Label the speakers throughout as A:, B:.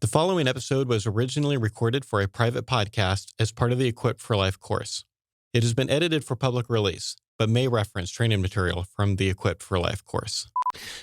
A: The following episode was originally recorded for a private podcast as part of the Equipped for Life course. It has been edited for public release, but may reference training material from the Equipped for Life course.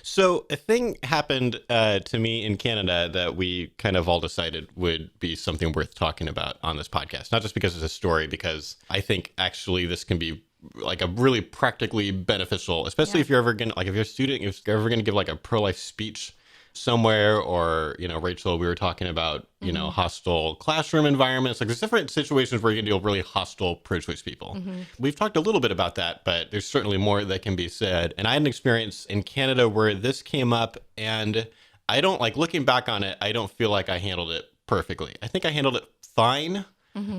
A: So a thing happened to me in Canada that we kind of all decided would be something worth talking about on this podcast. Not just because it's a story, because I think actually this can be like a really practically beneficial, especially if you're ever going to, like if you're a student, if you're ever going to give like a pro-life speech somewhere, or, you know, Rachel, we were talking about, you know, hostile classroom environments. Like there's different situations where you can deal with really hostile pro-choice people. We've talked a little bit about that, but there's certainly more that can be said. And I had an experience in Canada where this came up, and I don't, like, looking back on it, I don't feel like I handled it perfectly. I think I handled it fine.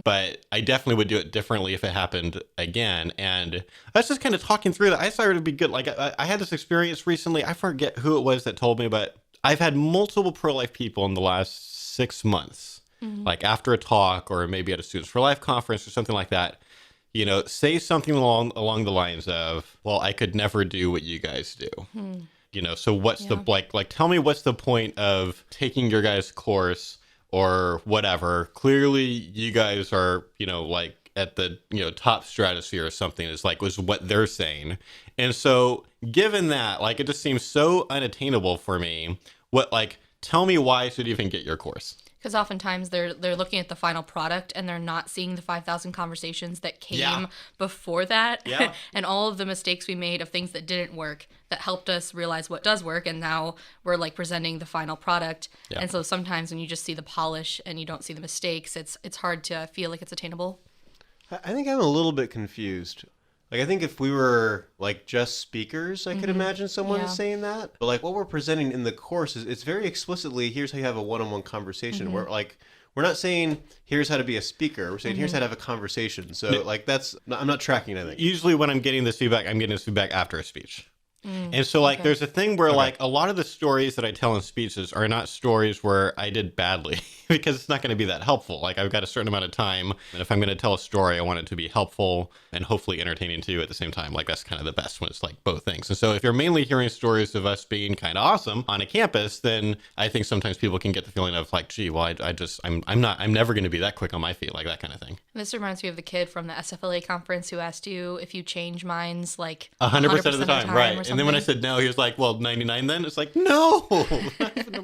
A: But I definitely would do it differently if it happened again. And I was just kind of talking through that. I thought it would be good. Like I had this experience recently. I forget who it was that told me, but I've had multiple pro-life people in the last 6 months, like after a talk or maybe at a Students for Life conference or something like that, you know, say something along the lines of, well, I could never do what you guys do. You know, so what's the, like, tell me what's the point of taking your guys' course or whatever. Clearly you guys are, you know, like at the, you know, top stratosphere or something, is like, was what they're saying. And so given that, like, it just seems so unattainable for me. What, like, tell me why I should even get your course.
B: Because oftentimes they're looking at the final product and they're not seeing the 5,000 conversations that came before that. And all of the mistakes we made of things that didn't work that helped us realize what does work. And now we're like presenting the final product. And so sometimes when you just see the polish and you don't see the mistakes, it's hard to feel like it's attainable.
C: I think I'm a little bit confused. Like, I think if we were, like, just speakers, I could imagine someone saying that. But, like, what we're presenting in the course is, it's very explicitly, here's how you have a one-on-one conversation. Where, like, we're not saying, here's how to be a speaker. We're saying, here's how to have a conversation. So, like, I'm not tracking anything.
A: Usually when I'm getting this feedback, I'm getting this feedback after a speech. And so, like, there's a thing where, like, a lot of the stories that I tell in speeches are not stories where I did badly, because it's not going to be that helpful. Like, I've got a certain amount of time, and if I'm going to tell a story, I want it to be helpful and hopefully entertaining too at the same time. Like, that's kind of the best when it's like both things. And so if you're mainly hearing stories of us being kind of awesome on a campus, then I think sometimes people can get the feeling of like, gee, well, I'm never going to be that quick on my feet, like that kind of thing.
B: This reminds me of the kid from the SFLA conference who asked you if you change minds like
A: 100% of the time, right? And then when I said no, he was like, well, 99 then? It's like, no,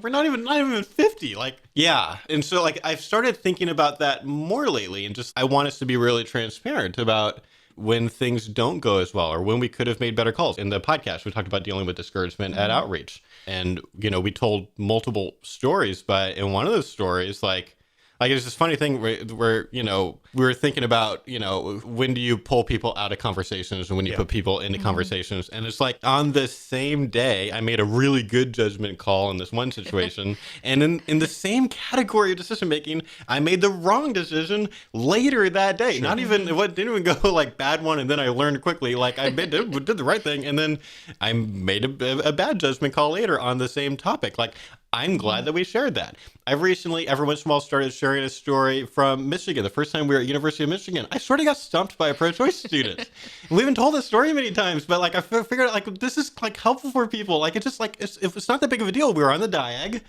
A: we're not even 50. Like, yeah. And so, like, I've started thinking about that more lately, and just, I want us to be really transparent about when things don't go as well, or when we could have made better calls. In the podcast, we talked about dealing with discouragement at outreach. And, you know, we told multiple stories, but in one of those stories, like it's this funny thing where, you know, we were thinking about, you know, when do you pull people out of conversations and when you put people into conversations? And it's like on the same day, I made a really good judgment call in this one situation. And in the same category of decision making, I made the wrong decision later that day. Not even, it didn't even go like bad one. And then I learned quickly, like I did the right thing. And then I made a bad judgment call later on the same topic. Like, I'm glad that we shared that. I've recently, every once in a while, started sharing a story from Michigan. The first time we were at University of Michigan, I sort of got stumped by a pro-choice student. We haven't told this story many times, but like I figured out, like, this is like helpful for people. Like, it's just like, it's not that big of a deal. We were on the diag,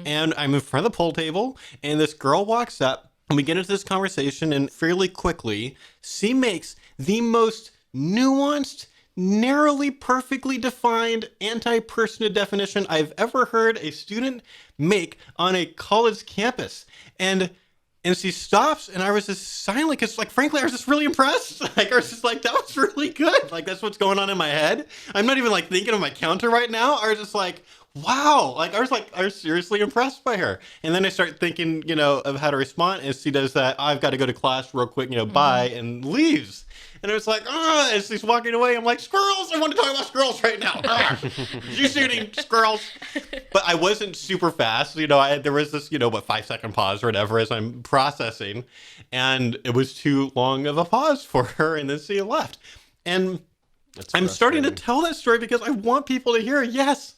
A: and I'm in front of the pool table, and this girl walks up, and we get into this conversation, and fairly quickly, she makes the most nuanced, narrowly, perfectly defined anti-personhood definition I've ever heard a student make on a college campus. And she stops, and I was just silent, because, like, frankly, I was just really impressed. Like, I was just like, that was really good. Like, that's what's going on in my head. I'm not even, like, thinking of my counter right now. I was just like, wow. Like, I was seriously impressed by her. And then I start thinking, you know, of how to respond, and she does that, I've got to go to class real quick, you know, bye, and leaves. And it was like, as she's walking away, I'm like, squirrels! I want to talk about squirrels right now. You shooting squirrels. But I wasn't super fast. You know, there was this, you know, 5-second pause or whatever as I'm processing. And it was too long of a pause for her, and then she left. And I'm starting to tell that story because I want people to hear, yes,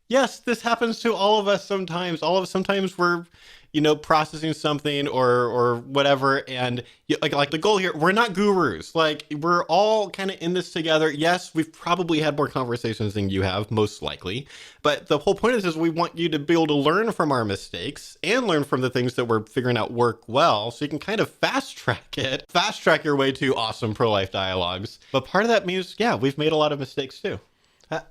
A: this happens to all of us sometimes. Sometimes we're, processing something or whatever. And like the goal here, we're not gurus. Like, we're all kind of in this together. Yes, we've probably had more conversations than you have, most likely. But the whole point is we want you to be able to learn from our mistakes and learn from the things that we're figuring out work well, so you can kind of fast track your way to awesome pro-life dialogues. But part of that means, yeah, we've made a lot of mistakes too.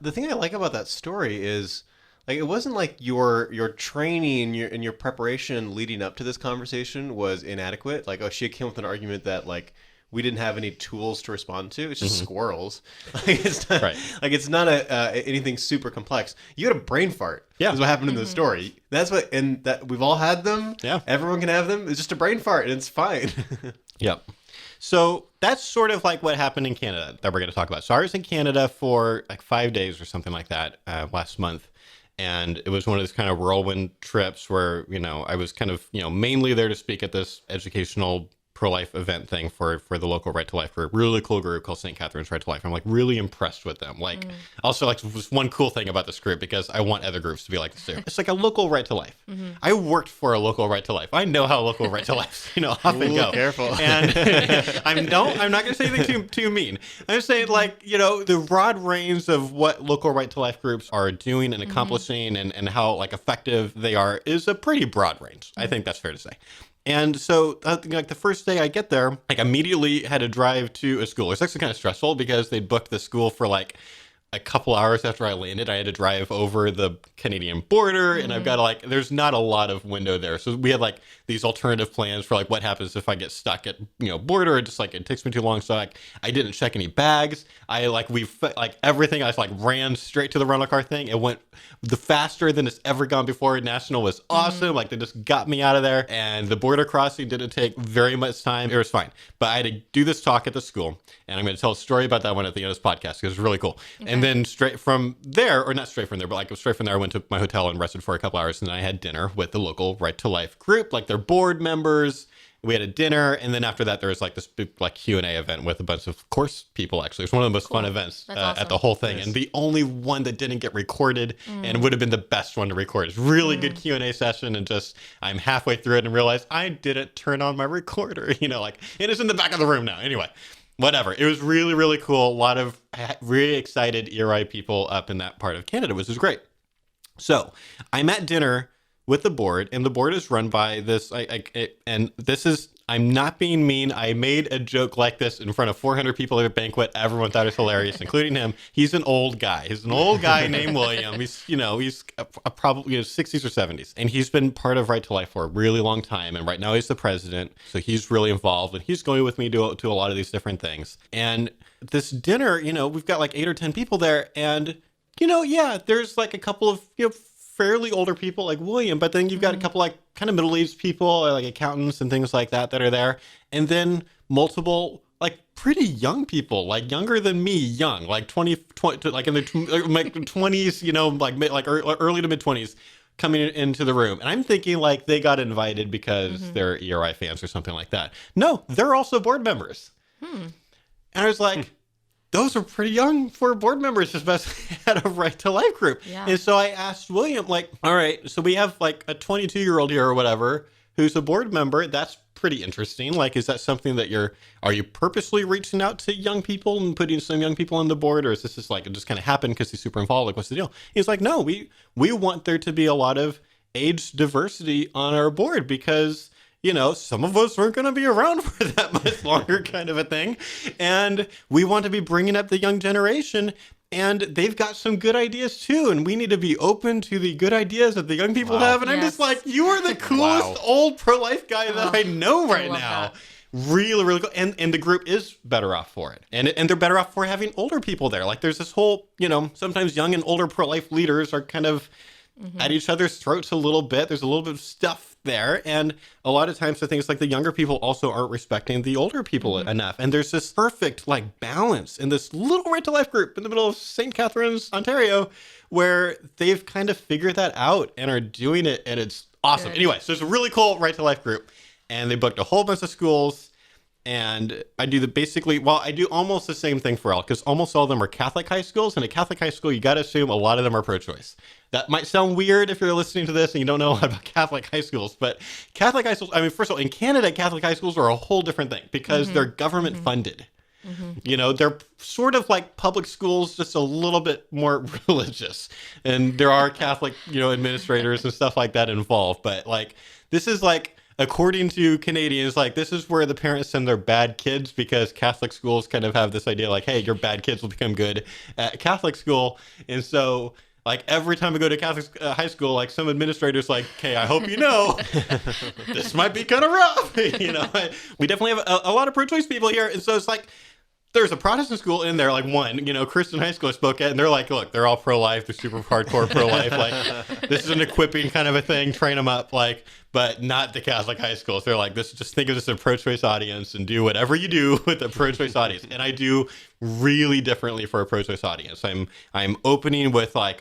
C: The thing I like about that story is, like, it wasn't like your training and your preparation leading up to this conversation was inadequate. Like, oh, she came with an argument that, like, we didn't have any tools to respond to. It's just squirrels. Like, it's not, like, it's not anything super complex. You had a brain fart. Yeah, is what happened in the story. That's what, and that we've all had them. Yeah, everyone can have them. It's just a brain fart, and it's fine.
A: Yep. So that's sort of like what happened in Canada that we're going to talk about. So I was in Canada for like 5 days or something like that last month. And it was one of those kind of whirlwind trips where, I was kind of, mainly there to speak at this educational pro-life event thing for the local Right to Life group. Really cool group called St. Catherine's Right to Life. I'm like really impressed with them. Like also like was one cool thing about this group, because I want other groups to be like this too. It's like a local Right to Life. I worked for a local Right to Life. I know how local Right to Life, often go.
C: Careful.
A: And I'm not going to say anything too mean. I'm saying like, the broad range of what local Right to Life groups are doing and accomplishing and how like effective they are is a pretty broad range. I think that's fair to say. And so, like, the first day I get there, like, immediately had to drive to a school. It's actually kind of stressful because they booked the school for, like, a couple hours after I landed. I had to drive over the Canadian border, and I've got to, like, there's not a lot of window there. So we had, like, these alternative plans for, like, what happens if I get stuck at, border. It just, like, it takes me too long. So, like, I didn't check any bags. Everything, I just, like, ran straight to the rental car thing. It went the faster than it's ever gone before. National was awesome. Like, they just got me out of there. And the border crossing didn't take very much time. It was fine. But I had to do this talk at the school. And I'm going to tell a story about that one at the end of this podcast, because it's really cool. Okay. And then straight from there, or not straight from there, but like straight from there, I went to my hotel and rested for a couple hours. And then I had dinner with the local Right to Life group, like their board members. We had a dinner, and then after that, there was like this big like Q&A event with a bunch of course people. Actually, it's one of the most fun events awesome. At the whole thing, and the only one that didn't get recorded, and would have been the best one to record. It's really good Q&A session, and just I'm halfway through it and realized I didn't turn on my recorder. Like it is in the back of the room now. Anyway, whatever. It was really really cool. A lot of really excited ERI people up in that part of Canada, which is great. So I'm at dinner with the board, and the board is run by this, and this is, I'm not being mean. I made a joke like this in front of 400 people at a banquet. Everyone thought it was hilarious, including him. He's an old guy. He's an old guy named William. He's, he's probably 60s or 70s, and he's been part of Right to Life for a really long time. And right now he's the president, so he's really involved, and he's going with me to a lot of these different things. And this dinner, we've got like 8 or 10 people there, and there's like a couple of fairly older people like William, but then you've got a couple like kind of middle-aged people, like accountants and things like that are there, and then multiple like pretty young people, like younger than me, young, like 20 like in their like 20s, like early to mid 20s, coming into the room. And I'm thinking like they got invited because they're ERI fans or something like that. No, they're also board members. And I was like, those are pretty young for board members, especially at a Right to Life group. Yeah. And so I asked William, like, all right, so we have like a 22-year-old here or whatever who's a board member. That's pretty interesting. Like, is that something that are you purposely reaching out to young people and putting some young people on the board? Or is this just like, it just kind of happened because he's super involved? Like, what's the deal? He's like, no, we want there to be a lot of age diversity on our board because some of us aren't going to be around for that much longer kind of a thing. And we want to be bringing up the young generation, and they've got some good ideas too. And we need to be open to the good ideas that the young people have. And I'm just like, you are the coolest old pro-life guy that I know right now. That. Really, really cool. And the group is better off for it. And they're better off for having older people there. Like there's this whole, sometimes young and older pro-life leaders are kind of at each other's throats a little bit. There's a little bit of stuff there, and a lot of times the things like the younger people also aren't respecting the older people enough, and there's this perfect like balance in this little Right to Life group in the middle of St. Catherine's, Ontario, where they've kind of figured that out and are doing it, and it's awesome. Anyway, so it's a really cool Right to Life group, and they booked a whole bunch of schools. And I do I do almost the same thing for all, because almost all of them are Catholic high schools. And at Catholic high school, you got to assume a lot of them are pro-choice. That might sound weird if you're listening to this and you don't know a lot about Catholic high schools, but Catholic high schools, I mean, first of all, in Canada, Catholic high schools are a whole different thing because they're government funded. They're sort of like public schools, just a little bit more religious. And there are Catholic, administrators and stuff like that involved. But like, this is like, according to Canadians, like, this is where the parents send their bad kids because Catholic schools kind of have this idea like, hey, your bad kids will become good at Catholic school. And so, like, every time I go to Catholic high school, like, some administrator's like, okay, I hope you know, this might be kind of rough. We definitely have a lot of pro-choice people here. And so it's like, there's a Protestant school in there, like one, Christian high school I spoke at, and they're like, look, they're all pro-life, they're super hardcore pro-life, like, this is an equipping kind of a thing, train them up, like, but not the Catholic high schools. They're like, just think of this as a pro-choice audience and do whatever you do with the pro-choice audience. And I do really differently for a pro-choice audience. I'm opening with, like,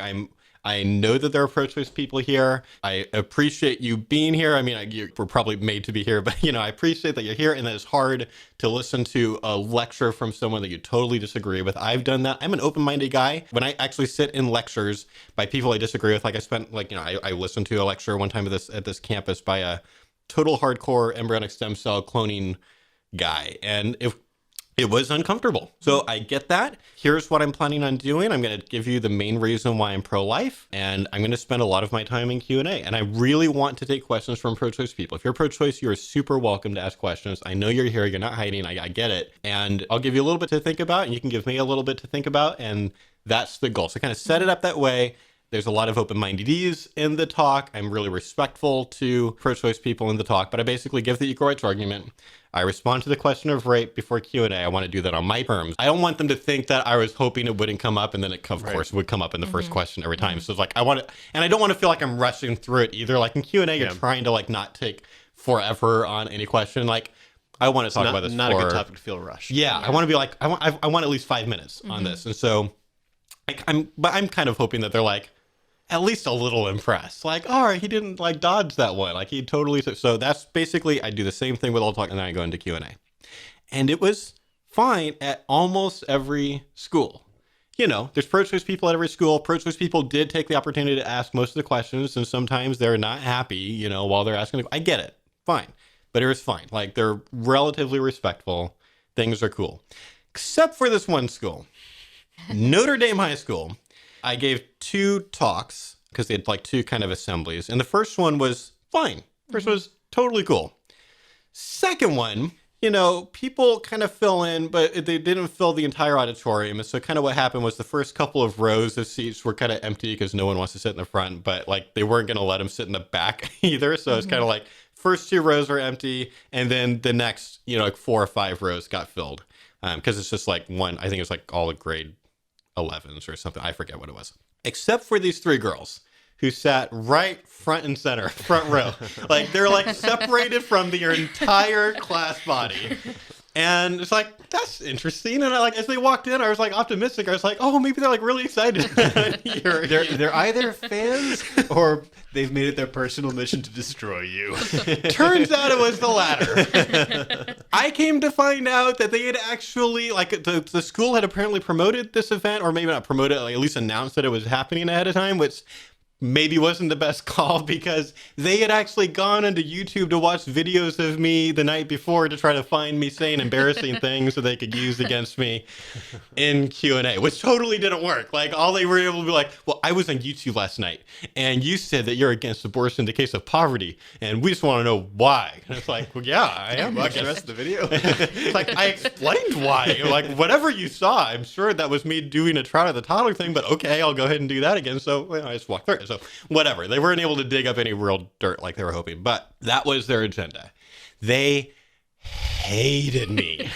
A: I know that there are pro-choice people here. I appreciate you being here. I mean, we're probably made to be here, but, I appreciate that you're here and that it's hard to listen to a lecture from someone that you totally disagree with. I've done that. I'm an open-minded guy. When I actually sit in lectures by people I disagree with, like I listened to a lecture one time at this campus by a total hardcore embryonic stem cell cloning guy. And it was uncomfortable. So I get that. Here's what I'm planning on doing. I'm going to give you the main reason why I'm pro-life, and I'm going to spend a lot of my time in Q&A. And I really want to take questions from pro-choice people. If you're pro-choice, you are super welcome to ask questions. I know you're here. You're not hiding. I get it. And I'll give you a little bit to think about, and you can give me a little bit to think about, and that's the goal. So kind of set it up that way. There's a lot of open-mindedness in the talk. I'm really respectful to pro-choice people in the talk, but I basically give the equal rights argument. I respond to the question of rape before Q&A. I want to do that on my terms. I don't want them to think that I was hoping it wouldn't come up, and then it, of course, would come up in the first question every time. So it's like, and I don't want to feel like I'm rushing through it either. Like in Q&A, you're trying to like not take forever on any question. Like, I want to talk about this.
C: Not a good topic to feel rushed.
A: Yeah, I want to be like, I want at least 5 minutes on this. And so, like, I'm kind of hoping that they're like, at least a little impressed. Like, oh, he didn't like dodge that one. Like he totally. So that's basically, I do the same thing with all talk and then I go into Q&A. And it was fine at almost every school. There's pro-choice people at every school. Pro-choice people did take the opportunity to ask most of the questions. And sometimes they're not happy, while they're asking. I get it. Fine. But it was fine. Like they're relatively respectful. Things are cool. Except for this one school, Notre Dame High School. I gave 2 talks because they had like 2 kind of assemblies. And the first one was fine. First one was totally cool. Second one, people kind of fill in, but they didn't fill the entire auditorium. And so kind of what happened was the first couple of rows of seats were kind of empty because no one wants to sit in the front, but like they weren't going to let them sit in the back either. So it's kind of like first 2 rows were empty. And then the next, like 4 or 5 rows got filled. Because it's just like one, I think it's like all the grade 11s or something. I forget what it was. Except for these 3 girls who sat right front and center, front row. Like they're like separated from your entire class body. And it's like, that's interesting. And as they walked in, I was like optimistic. I was like, oh, maybe they're like really excited.
C: They're either fans or they've made it their personal mission to destroy you.
A: Turns out it was the latter. I came to find out that they had actually, like the school had apparently promoted this event, or maybe not promoted, like at least announced that it was happening ahead of time, which maybe wasn't the best call because they had actually gone onto YouTube to watch videos of me the night before to try to find me saying embarrassing things that they could use against me in Q&A, which totally didn't work. Like all they were able to be like, well, I was on YouTube last night and you said that you're against abortion in the case of poverty and we just want to know why. And it's like, well, yeah, I am.
C: Watch the rest of the video.
A: It's like, I explained why. Like whatever you saw, I'm sure that was me doing a Trout of the Toddler thing, but okay, I'll go ahead and do that again. So I just walked through it. So whatever, they weren't able to dig up any real dirt like they were hoping, but that was their agenda. They hated me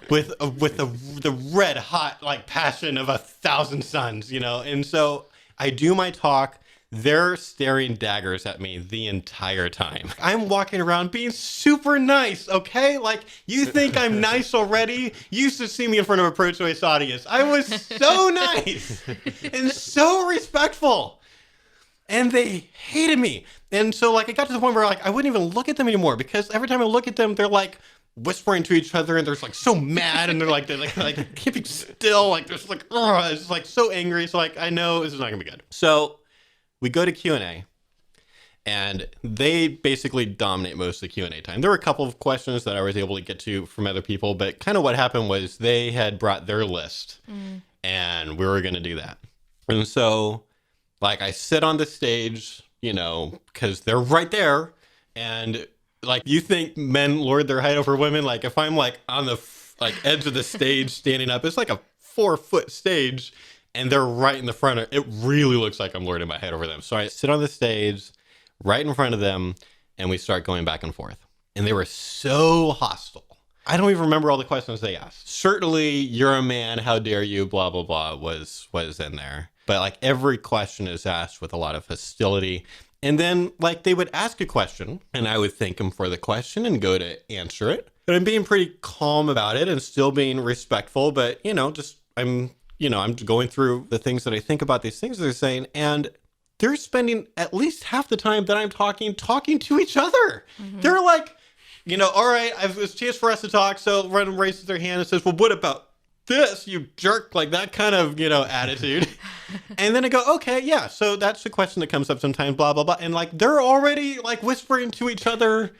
A: with the red hot like passion of 1,000 suns, And so I do my talk. They're staring daggers at me the entire time. I'm walking around being super nice, okay? Like, you think I'm nice already? You used to see me in front of a pro-choice audience. I was so nice and so respectful. And they hated me. And so, like, it got to the point where, like, I wouldn't even look at them anymore because every time I look at them, they're, like, whispering to each other and they're, like, so mad and they're keeping still. Like, they're just, like, it's just, like, so angry. So, like, I know this is not going to be good. So we go to Q&A. And they basically dominate most of the Q&A time. There were a couple of questions that I was able to get to from other people, but kind of what happened was they had brought their list, and we were going to do that. And so, like, I sit on the stage, you know, because they're right there, and, like, you think men lord their height over women? Like, if I'm, like, on the, edge of the stage standing up, it's like a 4-foot stage, and they're right in the front. It really looks like I'm lording my height over them. So I sit on the stage right in front of them, and we start going back and forth. And they were so hostile. I don't even remember all the questions they asked. Certainly, you're a man, how dare you, blah, blah, blah, was in there. But, like, every question is asked with a lot of hostility. And then, like, they would ask a question, and I would thank them for the question and go to answer it. But I'm being pretty calm about it and still being respectful. But, you know, I'm going through the things that I think about these things they're saying, and they're spending at least half the time that I'm talking to each other. They're like, you know, all right, it's a chance for us to talk. So one raises their hand and says, well, what about this, you jerk? Like that kind of, you know, attitude. And then I go, okay, yeah. So that's the question that comes up sometimes, blah, blah, blah. And like, they're already like whispering to each other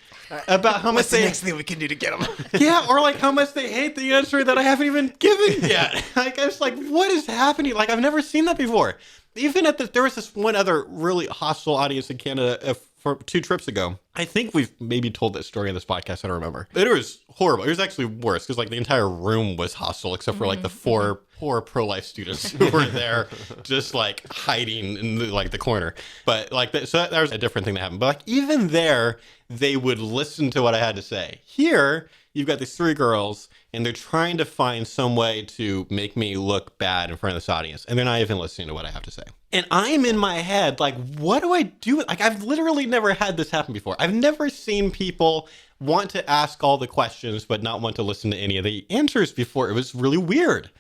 A: about how much
C: the next thing we can do to get them.
A: Yeah. Or like how much they hate the answer that I haven't even given yet. Like, I was like, what is happening? Like, I've never seen that before. Even there was this one other really hostile audience in Canada for 2 trips ago. I think we've maybe told this story in this podcast. I don't remember. But it was horrible. It was actually worse because like the entire room was hostile except for like the 4 poor pro-life students who were there just like hiding in the corner. But like so that was a different thing that happened. But like even there, they would listen to what I had to say. Here, you've got these 3 girls, and they're trying to find some way to make me look bad in front of this audience. And they're not even listening to what I have to say. And I'm in my head, like, what do I do? Like, I've literally never had this happen before. I've never seen people want to ask all the questions, but not want to listen to any of the answers before. It was really weird.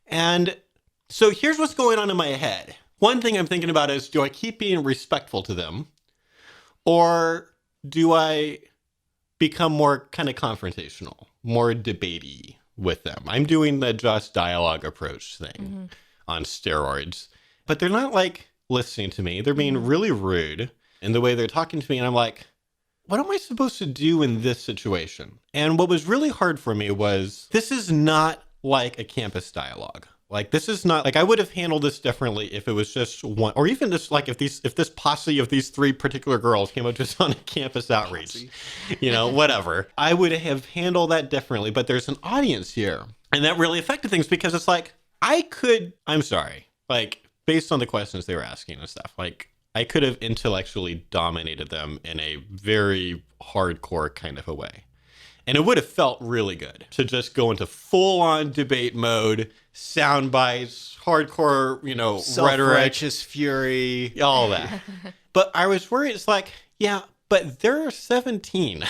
A: And so here's what's going on in my head. One thing I'm thinking about is, do I keep being respectful to them? Or do I become more kind of confrontational, more debatey with them? I'm doing the just dialogue approach thing on steroids, but they're not like listening to me. They're being really rude in the way they're talking to me. And I'm like, what am I supposed to do in this situation? And what was really hard for me was, this is not like a campus dialogue. Like, this is not like, I would have handled this differently if it was just one, or even just like if this posse of these 3 particular girls came up to us on a campus outreach, you know, whatever. I would have handled that differently, but there's an audience here. And that really affected things because it's like, I'm sorry, like based on the questions they were asking and stuff, like I could have intellectually dominated them in a very hardcore kind of a way. And it would have felt really good to just go into full-on debate mode, sound bites, hardcore, you know, rhetoric,
C: righteous fury,
A: all that. But I was worried. It's like, yeah, but they're 17.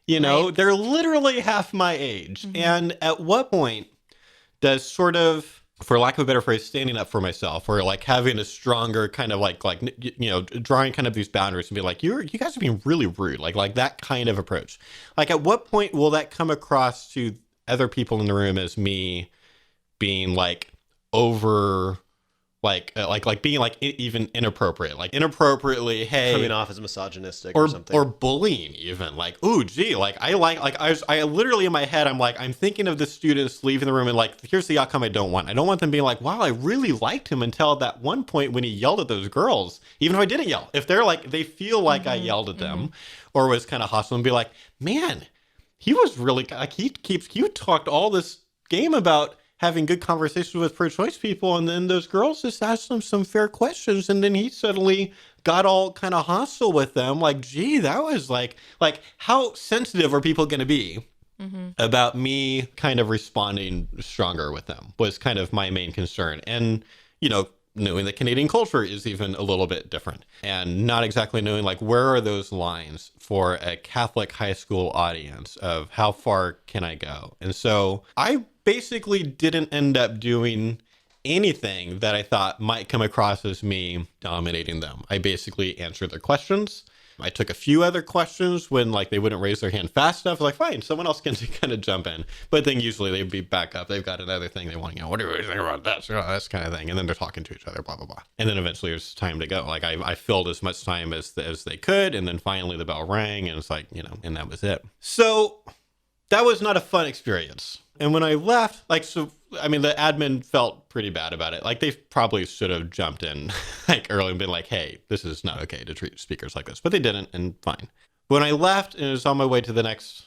A: You know, right. They're literally half my age. And at what point does sort of, for lack of a better phrase, standing up for myself, or like having a stronger kind of like you know, drawing kind of these boundaries and be like, you guys are being really rude, like that kind of approach. Like, at what point will that come across to other people in the room as me being like over, like being like even inappropriate, like inappropriately, hey,
C: coming off as misogynistic or something,
A: or bullying even, like, ooh, gee, like I literally in my head, I'm thinking of the students leaving the room and like, here's the outcome I don't want. I don't want them being like, wow, I really liked him until that one point when he yelled at those girls, even if I didn't yell. If they're like, they feel like I yelled at them or was kind of hostile, and be like, man, he was really like, he talked all this game about having good conversations with pro-choice people, and then those girls just asked him some fair questions, and then he suddenly got all kind of hostile with them. Like, gee, that was like how sensitive are people going to be about me kind of responding stronger with them was kind of my main concern. And, you know, knowing that Canadian culture is even a little bit different, and not exactly knowing like where are those lines for a Catholic high school audience of how far can I go. And so I basically didn't end up doing anything that I thought might come across as me dominating them. I basically answered their questions. I took a few other questions when like they wouldn't raise their hand fast enough. Like, fine, someone else can kind of jump in. But then usually they'd be back up. They've got another thing they want, what do you think about this? This kind of thing. And then they're talking to each other, blah, blah, blah. And then eventually it's time to go. Like I filled as much time as they could. And then finally the bell rang and it's like, and that was it. So that was not a fun experience. And when I left, the admin felt pretty bad about it. Like, they probably should have jumped in early and been like, hey, this is not okay to treat speakers like this. But they didn't, and fine. When I left and it was on my way to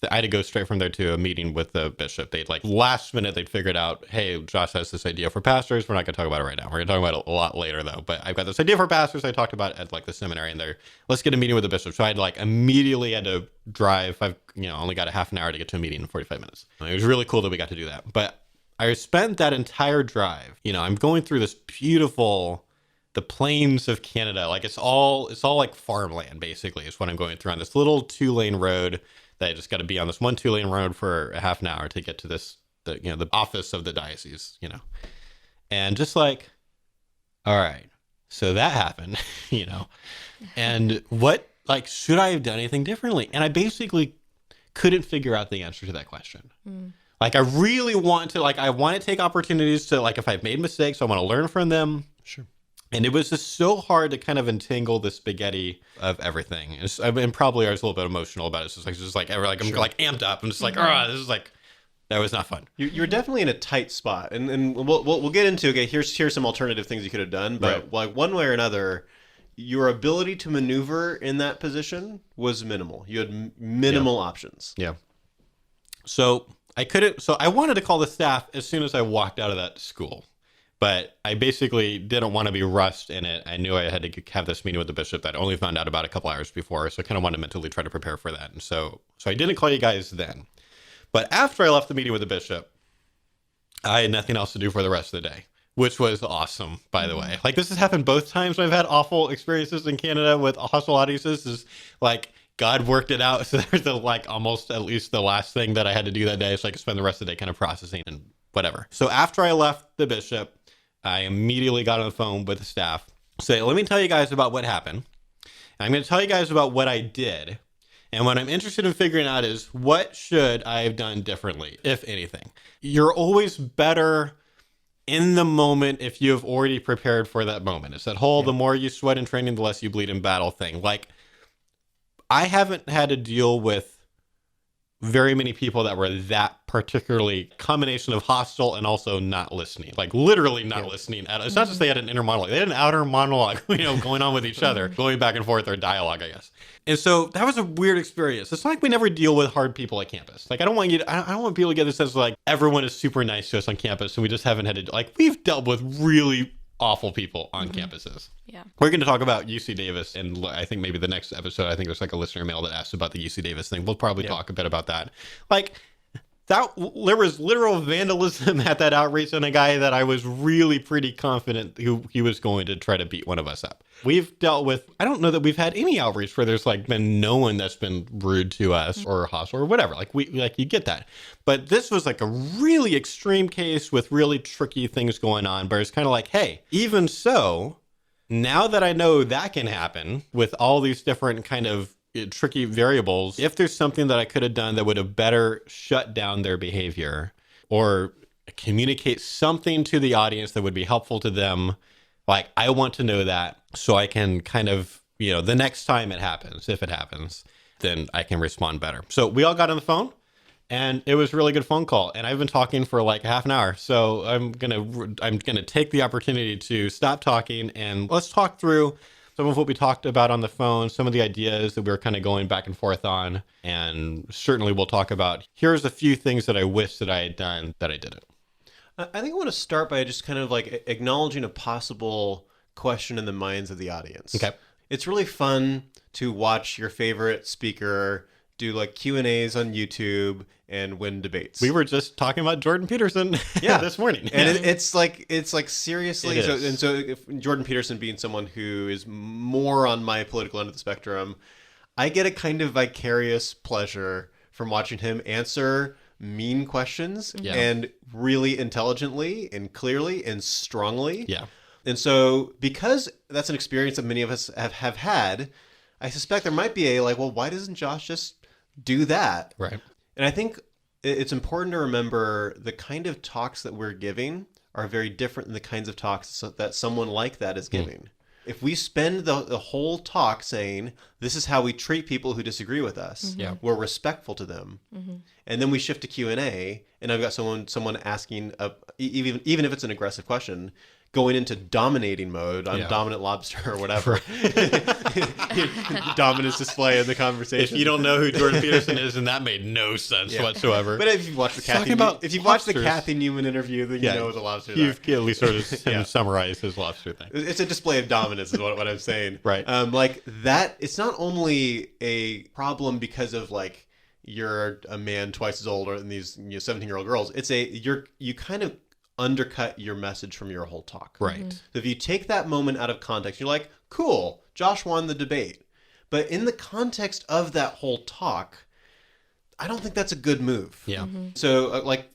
A: I had to go straight from there to a meeting with the bishop. They'd last minute, they'd figured out, hey, Josh has this idea for pastors. We're not going to talk about it right now. We're going to talk about it a lot later, though. But I've got this idea for pastors I talked about at the seminary, and let's get a meeting with the bishop. So I had immediately had to drive. I've only got a half an hour to get to a meeting in 45 minutes. It was really cool that we got to do that. But I spent that entire drive, I'm going through this beautiful, the plains of Canada. It's all farmland, basically, is what I'm going through on this little 2-lane road that I just got to be on this one 2-lane road for a half an hour to get to the office of the diocese, and just all right, so that happened, and what, should I have done anything differently? And I basically couldn't figure out the answer to that question. I really want to, I want to take opportunities to, if I've made mistakes, I want to learn from them.
C: Sure. And
A: it was just so hard to kind of entangle the spaghetti of everything. And probably I was a little bit emotional about it. I'm
C: sure.
A: Amped up. I'm just this is that was not fun.
C: You're definitely in a tight spot. And we'll get into, okay, here's some alternative things you could have done. But
A: right.
C: One way or another, your ability to maneuver in that position was minimal. You had minimal options.
A: Yeah. So I wanted to call the staff as soon as I walked out of that school. But I basically didn't want to be rushed in it. I knew I had to have this meeting with the bishop that I only found out about a couple hours before. So I kind of wanted to mentally try to prepare for that. And so I didn't call you guys then. But after I left the meeting with the bishop, I had nothing else to do for the rest of the day, which was awesome, by the way. This has happened both times when I've had awful experiences in Canada with hostile audiences. Is God worked it out. So there's almost at least the last thing that I had to do that day. So I could spend the rest of the day kind of processing and whatever. So after I left the bishop, I immediately got on the phone with the staff. Say, let me tell you guys about what happened. And I'm going to tell you guys about what I did. And what I'm interested in figuring out is, what should I have done differently, if anything? You're always better in the moment if you have already prepared for that moment. It's that whole, the more you sweat in training, the less you bleed in battle thing. I haven't had to deal with very many people that were that particularly combination of hostile and also not listening, literally not listening. It's not just they had an inner monologue, they had an outer monologue, going on with each other, going back and forth, or dialogue, I guess. And so that was a weird experience. It's not we never deal with hard people at campus. I don't want people to get the sense everyone is super nice to us on campus and we just haven't had to, we've dealt with really awful people on campuses.
B: Yeah.
A: We're going to talk about UC Davis, and I think maybe the next episode, I think there's a listener mail that asked about the UC Davis thing. We'll probably talk a bit about that. There was literal vandalism at that outreach, and a guy that I was really pretty confident he was going to try to beat one of us up. We've dealt with, I don't know that we've had any outreach where there's been no one that's been rude to us or hostile or whatever. You get that. But this was a really extreme case with really tricky things going on, but it's kind of hey, even so, now that I know that can happen with all these different kind of tricky variables, if there's something that I could have done that would have better shut down their behavior or communicate something to the audience that would be helpful to them, I want to know that so I can kind of, the next time it happens, if it happens, then I can respond better. So we all got on the phone, and it was a really good phone call. And I've been talking for half an hour. So I'm gonna take the opportunity to stop talking and let's talk through some of what we talked about on the phone, some of the ideas that we were kind of going back and forth on. And certainly we'll talk about, here's a few things that I wish that I had done that I didn't.
C: I think I want to start by just kind of acknowledging a possible question in the minds of the audience.
A: Okay.
C: It's really fun to watch your favorite speaker do Q&As on YouTube and win debates.
A: We were just talking about Jordan Peterson this morning.
C: And it's seriously. So if Jordan Peterson being someone who is more on my political end of the spectrum, I get a kind of vicarious pleasure from watching him answer mean questions and really intelligently and clearly and strongly.
A: Yeah.
C: And so because that's an experience that many of us have had, I suspect there might be a like, well, why doesn't Josh just do that?
A: Right.
C: And I think it's important to remember the kind of talks that we're giving are very different than the kinds of talks that someone like that is giving. If we spend the whole talk saying, this is how we treat people who disagree with us, we're respectful to them, and then we shift to Q&A, and I've got someone asking, even if it's an aggressive question, going into dominating mode on Dominant Lobster or whatever. Dominance display in the conversation.
A: If you don't know who Jordan Peterson is, then that made no sense whatsoever.
C: But if you've watched the Kathy Newman interview, then you know what the lobster is.
A: You've at least sort of summarized his lobster thing.
C: It's a display of dominance is what I'm saying.
A: Right.
C: Like that, it's not only a problem because of like, you're a man twice as old than these 17-year-old girls. It's you kind of undercut your message from your whole talk.
A: Right.
C: So if you take that moment out of context, you're like, cool, Josh won the debate. But in the context of that whole talk, I don't think that's a good move.
A: Yeah.
C: So like,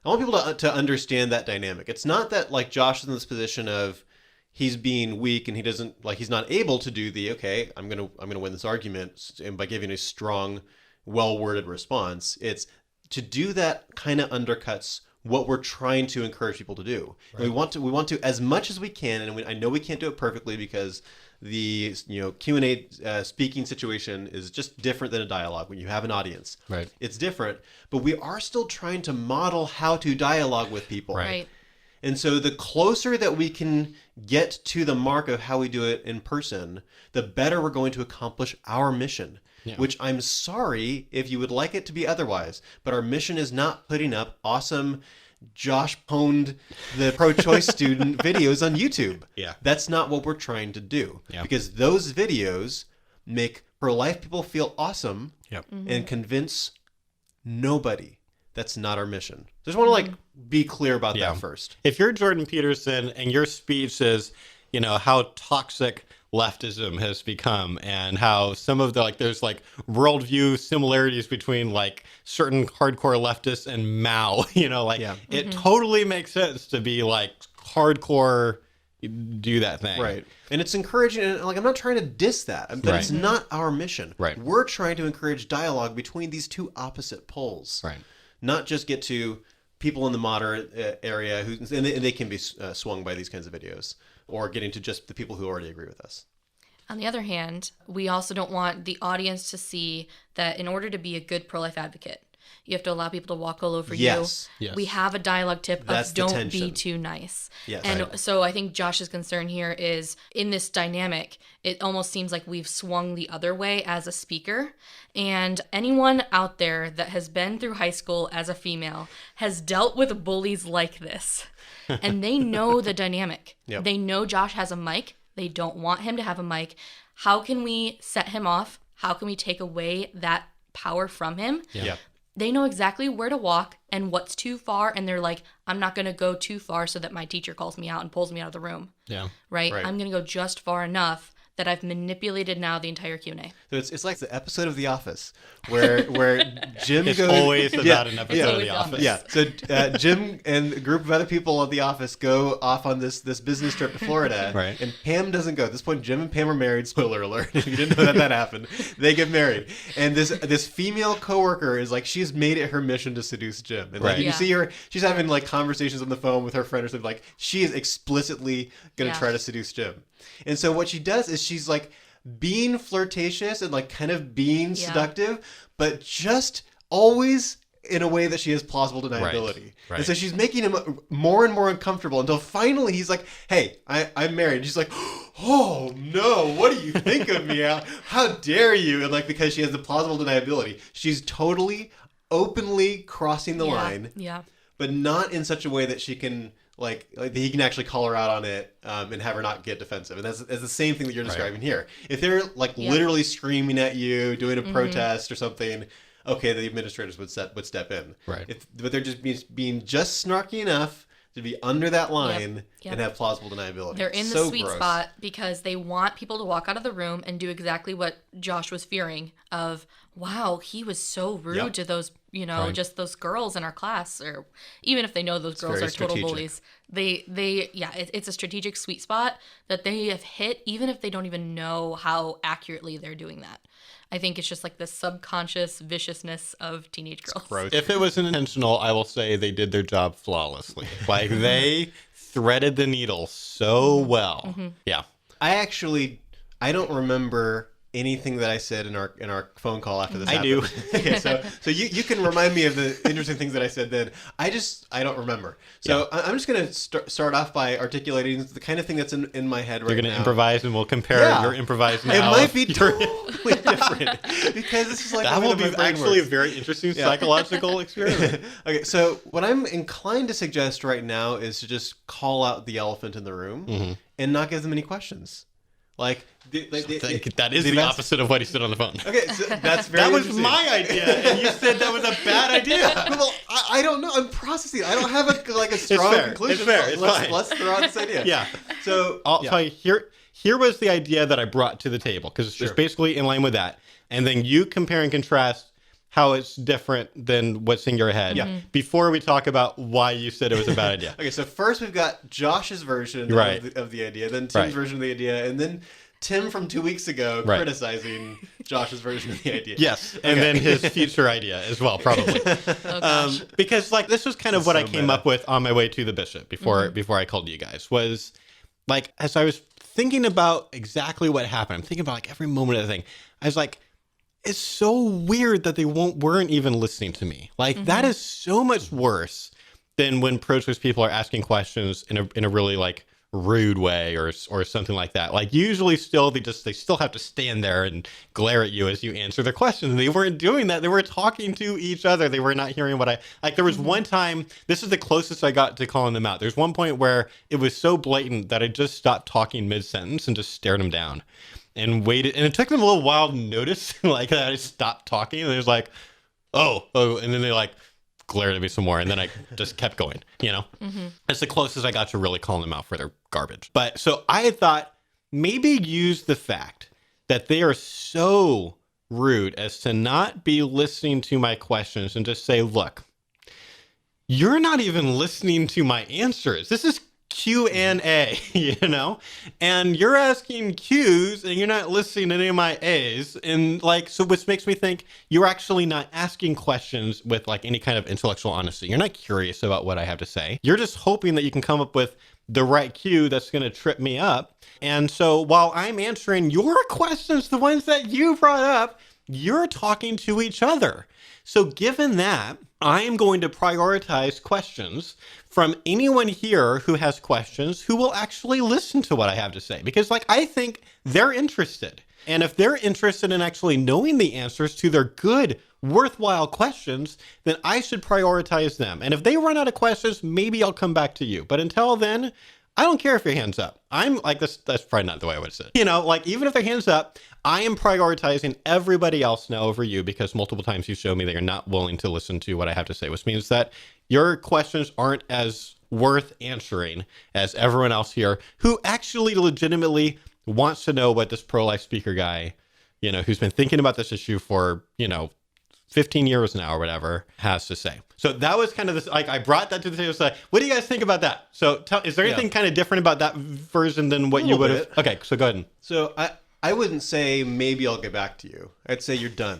C: I want people to understand that dynamic. It's not that like Josh is in this position of he's being weak and he's not able to do I'm gonna win this argument and by giving a strong, well-worded response. It's to do that kind of undercuts what we're trying to encourage people to do. Right. We want to as much as we can, and I know we can't do it perfectly because the Q&A speaking situation is just different than a dialogue when you have an audience.
A: Right.
C: It's different, but we are still trying to model how to dialogue with people.
B: Right.
C: And so the closer that we can get to the mark of how we do it in person, the better we're going to accomplish our mission. Yeah. Which I'm sorry if you would like it to be otherwise, but our mission is not putting up awesome Josh pwned the pro-choice student videos on YouTube.
A: Yeah.
C: That's not what we're trying to do.
A: Yeah.
C: Because those videos make pro-life people feel awesome and convince nobody. That's not our mission. Just want to like be clear about that first.
A: If you're Jordan Peterson and your speech is, how toxic leftism has become and how some of the there's worldview similarities between certain hardcore leftists and Mao, it totally makes sense to be hardcore do that thing.
C: Right. And it's encouraging, and I'm not trying to diss that, but it's not our mission.
A: Right.
C: We're trying to encourage dialogue between these two opposite poles.
A: Right.
C: Not just get to people in the moderate area and they can be swung by these kinds of videos, or getting to just the people who already agree with us.
B: On the other hand, we also don't want the audience to see that in order to be a good pro-life advocate, you have to allow people to walk all over you.
A: Yes.
B: We have a dialogue tip of don't be too nice.
C: Yes.
B: And so I think Josh's concern here is in this dynamic, it almost seems like we've swung the other way as a speaker. And anyone out there that has been through high school as a female has dealt with bullies like this. And they know the dynamic.
C: Yep.
B: They know Josh has a mic. They don't want him to have a mic. How can we set him off? How can we take away that power from him?
C: Yeah.
B: They know exactly where to walk and what's too far. And they're like, I'm not going to go too far so that my teacher calls me out and pulls me out of the room.
A: Yeah.
B: Right? I'm going to go just far enough that I've manipulated now the entire Q&A.
C: So it's like the episode of The Office where Jim
A: it's
C: goes...
A: always about an episode of The Office.
C: Yeah. So Jim and a group of other people at The Office go off on this business trip to Florida.
A: Right.
C: And Pam doesn't go. At this point, Jim and Pam are married. Spoiler alert. If you didn't know that happened. They get married. And this female coworker is she's made it her mission to seduce Jim. And you see her, she's having conversations on the phone with her friend or something. She is explicitly going to try to seduce Jim. And so what she does is she's being flirtatious and kind of being seductive, but just always in a way that she has plausible deniability.
A: Right.
C: And so she's making him more and more uncomfortable until finally he's like, hey, I'm married. And she's like, oh no, what do you think of me? How dare you? And because she has the plausible deniability, she's totally openly crossing the line.
B: Yeah.
C: But not in such a way that she can he can actually call her out on it and have her not get defensive. And that's the same thing that you're describing here. If they're literally screaming at you, doing a protest or something, okay, the administrators would step in.
A: Right.
C: But they're just being just snarky enough to be under that line and have plausible deniability.
B: They're in the sweet spot because they want people to walk out of the room and do exactly what Josh was fearing of, wow, he was so rude to those, just those girls in our class, or even if they know those girls are total bullies. It's a strategic sweet spot that they have hit, even if they don't even know how accurately they're doing that. I think it's just like the subconscious viciousness of teenage girls.
A: Gross. If it was intentional, I will say they did their job flawlessly. Like, they threaded the needle so well. Mm-hmm. Yeah.
C: I don't remember anything that I said in our phone call after this
A: I
C: happened.
A: do.
C: Okay, so you can remind me of the interesting things that I said then. I don't remember. So I'm just going to start off by articulating the kind of thing that's in my head right now.
A: You're going to improvise, and we'll compare your improvised now.
C: It might be totally different because this is like
A: that will be actually a very interesting psychological experiment.
C: Okay, so what I'm inclined to suggest right now is to just call out the elephant in the room and not give them any questions. Like,
A: that is the opposite of what he said on the phone.
C: Okay, so that's very
A: That was my idea, and you said that was a bad idea.
C: Well, I don't know. I'm processing. I don't have a strong conclusion.
A: It's fair. It's fine.
C: Let's throw out this idea.
A: Yeah.
C: So
A: I'll tell you, here was the idea that I brought to the table, because it's just basically in line with that. And then you compare and contrast how it's different than what's in your head before we talk about why you said it was a bad idea.
C: Okay, so first we've got Josh's version of the idea, then Tim's version of the idea, and then Tim from 2 weeks ago criticizing Josh's version of the idea.
A: Yes, and then his future idea as well, probably. Because like this was kind of what I came up with on my way to the bishop before I called you guys, was like, as I was thinking about exactly what happened, I'm thinking about like every moment of the thing, I was like, it's so weird that they weren't even listening to me. Like that is so much worse than when pro-choice people are asking questions in a really like rude way or something like that. Like usually still they still have to stand there and glare at you as you answer their questions. And they weren't doing that. They were talking to each other. They were not hearing what there was one time, this is the closest I got to calling them out. There's one point where it was so blatant that I just stopped talking mid-sentence and just stared them down. And waited, and it took them a little while to notice, like, that I stopped talking, and it was like, oh, and then they, like, glared at me some more, and then I just kept going, That's the closest I got to really calling them out for their garbage. But, so I had thought, maybe use the fact that they are so rude as to not be listening to my questions and just say, look, you're not even listening to my answers. This is Q&A, and you're asking Q's and you're not listening to any of my A's, and like, so which makes me think you're actually not asking questions with like any kind of intellectual honesty. You're not curious about what I have to say. You're just hoping that you can come up with the right Q that's going to trip me up. And so while I'm answering your questions, the ones that you brought up, you're talking to each other. So given that, I am going to prioritize questions from anyone here who has questions who will actually listen to what I have to say. Because like, I think they're interested. And if they're interested in actually knowing the answers to their good, worthwhile questions, then I should prioritize them. And if they run out of questions, maybe I'll come back to you. But until then, I don't care if your hand's up. I'm like, that's probably not the way I would say it. Like even if their hand's up, I am prioritizing everybody else now over you because multiple times you show me that you're not willing to listen to what I have to say, which means that your questions aren't as worth answering as everyone else here who actually legitimately wants to know what this pro-life speaker guy, who's been thinking about this issue for, 15 years now or whatever, has to say. So that was kind of this, like, I brought that to the table. So what do you guys think about that? So is there anything kind of different about that version than what you would have? Okay, so go ahead.
C: So I wouldn't say maybe I'll get back to you. I'd say you're done.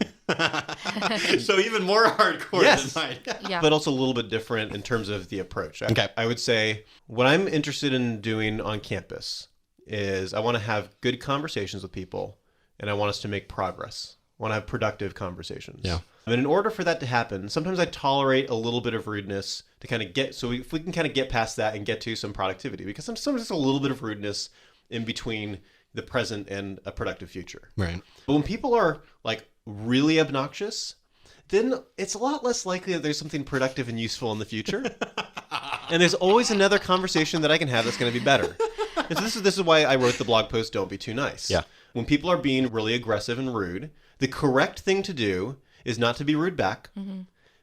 A: So even more hardcore than mine.
B: Yeah.
C: But also a little bit different in terms of the approach.
A: Okay.
C: I would say what I'm interested in doing on campus is I want to have good conversations with people, and I want us to make progress. I want to have productive conversations.
A: Yeah.
C: And in order for that to happen, sometimes I tolerate a little bit of rudeness to kind of if we can kind of get past that and get to some productivity, because sometimes there's a little bit of rudeness in between the present and a productive future.
A: Right.
C: But when people are like really obnoxious, then it's a lot less likely that there's something productive and useful in the future. And there's always another conversation that I can have that's going to be better. And so this is why I wrote the blog post, Don't Be Too Nice.
A: Yeah.
C: When people are being really aggressive and rude, the correct thing to do is not to be rude back,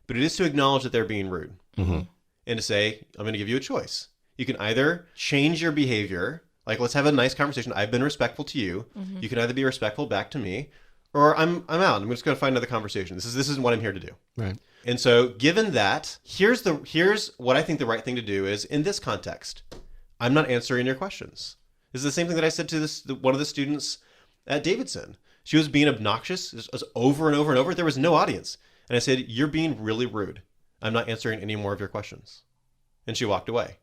C: but it is to acknowledge that they're being rude. Mm-hmm. and to say, I'm going to give you a choice. You can either change your behavior, like let's have a nice conversation. I've been respectful to you. Mm-hmm. You can either be respectful back to me, or I'm out. I'm just going to find another conversation. This isn't what I'm here to do.
A: Right.
C: And so given that, here's what I think the right thing to do is in this context. I'm not answering your questions. This is the same thing that I said to one of the students at Davidson. She was being obnoxious. It was over and over and over. There was no audience. And I said, you're being really rude. I'm not answering any more of your questions. And she walked away.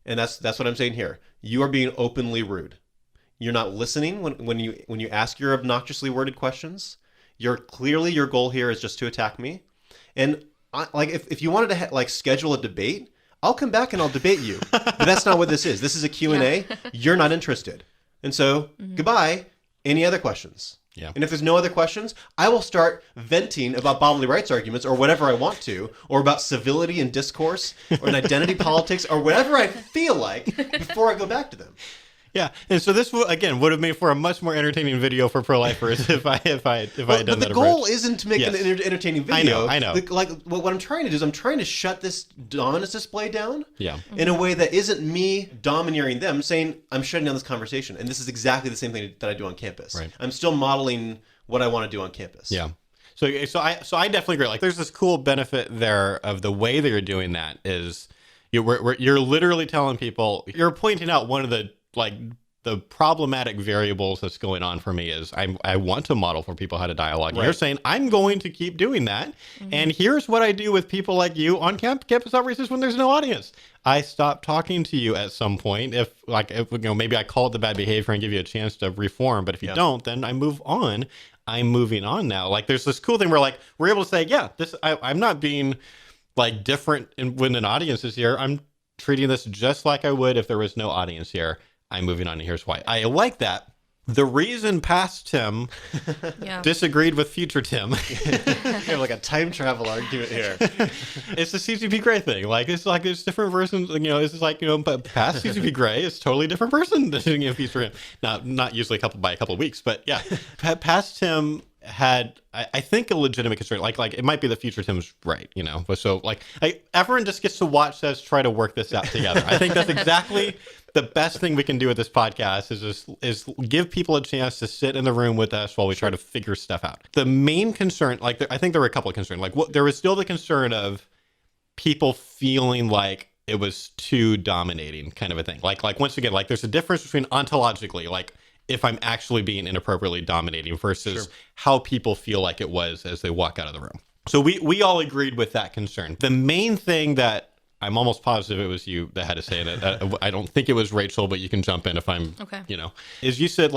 C: And that's what I'm saying here. You are being openly rude. You're not listening when you ask your obnoxiously worded questions. Your goal here is just to attack me. And if you wanted to schedule a debate, I'll come back and I'll debate you. But that's not what this is. This is a Q&A. Yeah. You're not interested. And so, goodbye. Any other questions?
A: Yeah.
C: And if there's no other questions, I will start venting about bodily rights arguments or whatever I want to, or about civility and discourse, or an identity politics, or whatever I feel like before I go back to them.
A: Yeah, and so this would have made for a much more entertaining video for pro-lifers if I had done that.
C: But the goal isn't to make an entertaining video.
A: I know.
C: What I'm trying to do is I'm trying to shut this dominance display down.
A: Yeah.
C: In a way that isn't me domineering them, saying I'm shutting down this conversation, and this is exactly the same thing that I do on campus.
A: Right.
C: I'm still modeling what I want to do on campus.
A: Yeah. So I definitely agree. Like, there's this cool benefit there of the way that you're doing that is you're literally telling people, you're pointing out one of the problematic variables that's going on for me is I want to model for people how to dialogue. Right. You're saying I'm going to keep doing that. Mm-hmm. And here's what I do with people like you on campus outreaches when there's no audience. I stop talking to you at some point. If maybe I call it the bad behavior and give you a chance to reform. But if you don't, then I move on. I'm moving on now. Like, there's this cool thing where we're able to say, yeah, I'm not being different when an audience is here. I'm treating this just like I would if there was no audience here. I'm moving on, and here's why. I like that. The reason past Tim disagreed with future Tim.
C: You have a time travel argument here.
A: It's the CCP Gray thing. There's different versions. But past CCP Gray is totally different person than future him. Not usually by a couple of weeks, but yeah, past Tim had I think a legitimate concern. It might be the future Tim's right, But so everyone just gets to watch us try to work this out together. I think that's exactly the best thing we can do with this podcast is give people a chance to sit in the room with us while we try to figure stuff out. The main concern, I think there were a couple of concerns. There was still the concern of people feeling like it was too dominating, kind of a thing. Once again, there's a difference between ontologically, if I'm actually being inappropriately dominating versus how people feel like it was as they walk out of the room. So we all agreed with that concern. The main thing that I'm almost positive it was you that had to say it. I don't think it was Rachel, but you can jump in if I'm, is you said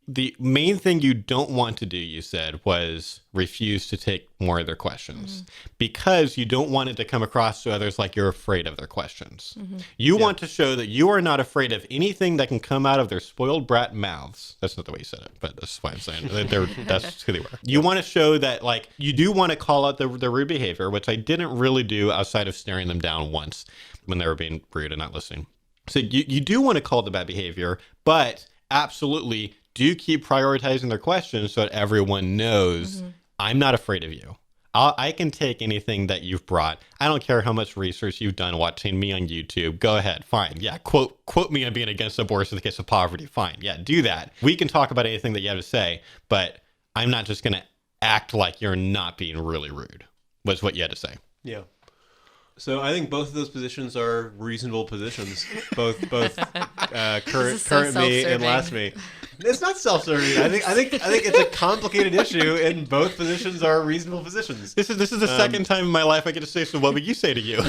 A: the main thing you don't want to do, you said, was refuse to take more of their questions because you don't want it to come across to others like you're afraid of their questions. Mm-hmm. You want to show that you are not afraid of anything that can come out of their spoiled brat mouths. That's not the way you said it, but that's why I'm saying that's who they were. You want to show that you do want to call out the rude behavior, which I didn't really do outside of staring them down once when they were being rude and not listening. So you do want to call the bad behavior, but absolutely do keep prioritizing their questions so that everyone knows I'm not afraid of you. I can take anything that you've brought. I don't care how much research you've done watching me on YouTube. Go ahead. Fine. Yeah. Quote me on being against abortion in the case of poverty. Fine. Yeah. Do that. We can talk about anything that you have to say, but I'm not just going to act like you're not being really rude, was what you had to say.
C: Yeah. So I think both of those positions are reasonable positions, both current me and last me. It's not self-serving. I think it's a complicated issue, and both positions are reasonable positions.
A: This is the second time in my life I get to say, so what would you say to you?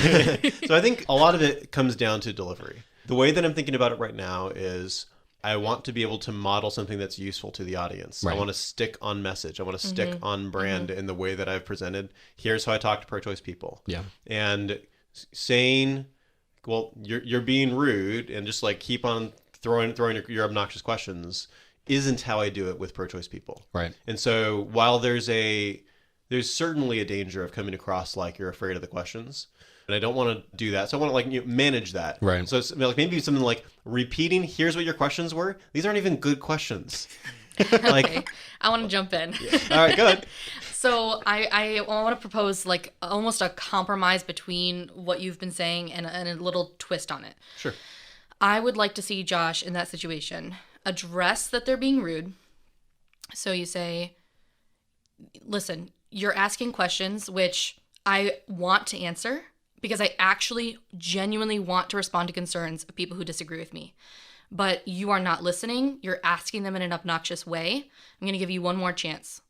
C: So I think a lot of it comes down to delivery. The way that I'm thinking about it right now is I want to be able to model something that's useful to the audience. Right. I want to stick on message. I want to stick on brand in the way that I've presented. Here's how I talk to pro-choice people.
A: Yeah.
C: And saying, well, you're being rude and just keep on throwing your obnoxious questions isn't how I do it with pro-choice people.
A: Right.
C: And so while there's certainly a danger of coming across like you're afraid of the questions, and I don't want to do that. So I want to manage that.
A: Right.
C: So it's maybe something like repeating, here's what your questions were. These aren't even good questions.
B: Okay, I want to jump in.
C: All right, go ahead.
B: So I want to propose like almost a compromise between what you've been saying and a little twist on it.
C: Sure.
B: I would like to see Josh in that situation address that they're being rude. So you say, listen, you're asking questions which I want to answer because I actually genuinely want to respond to concerns of people who disagree with me. But you are not listening. You're asking them in an obnoxious way. I'm going to give you one more chance.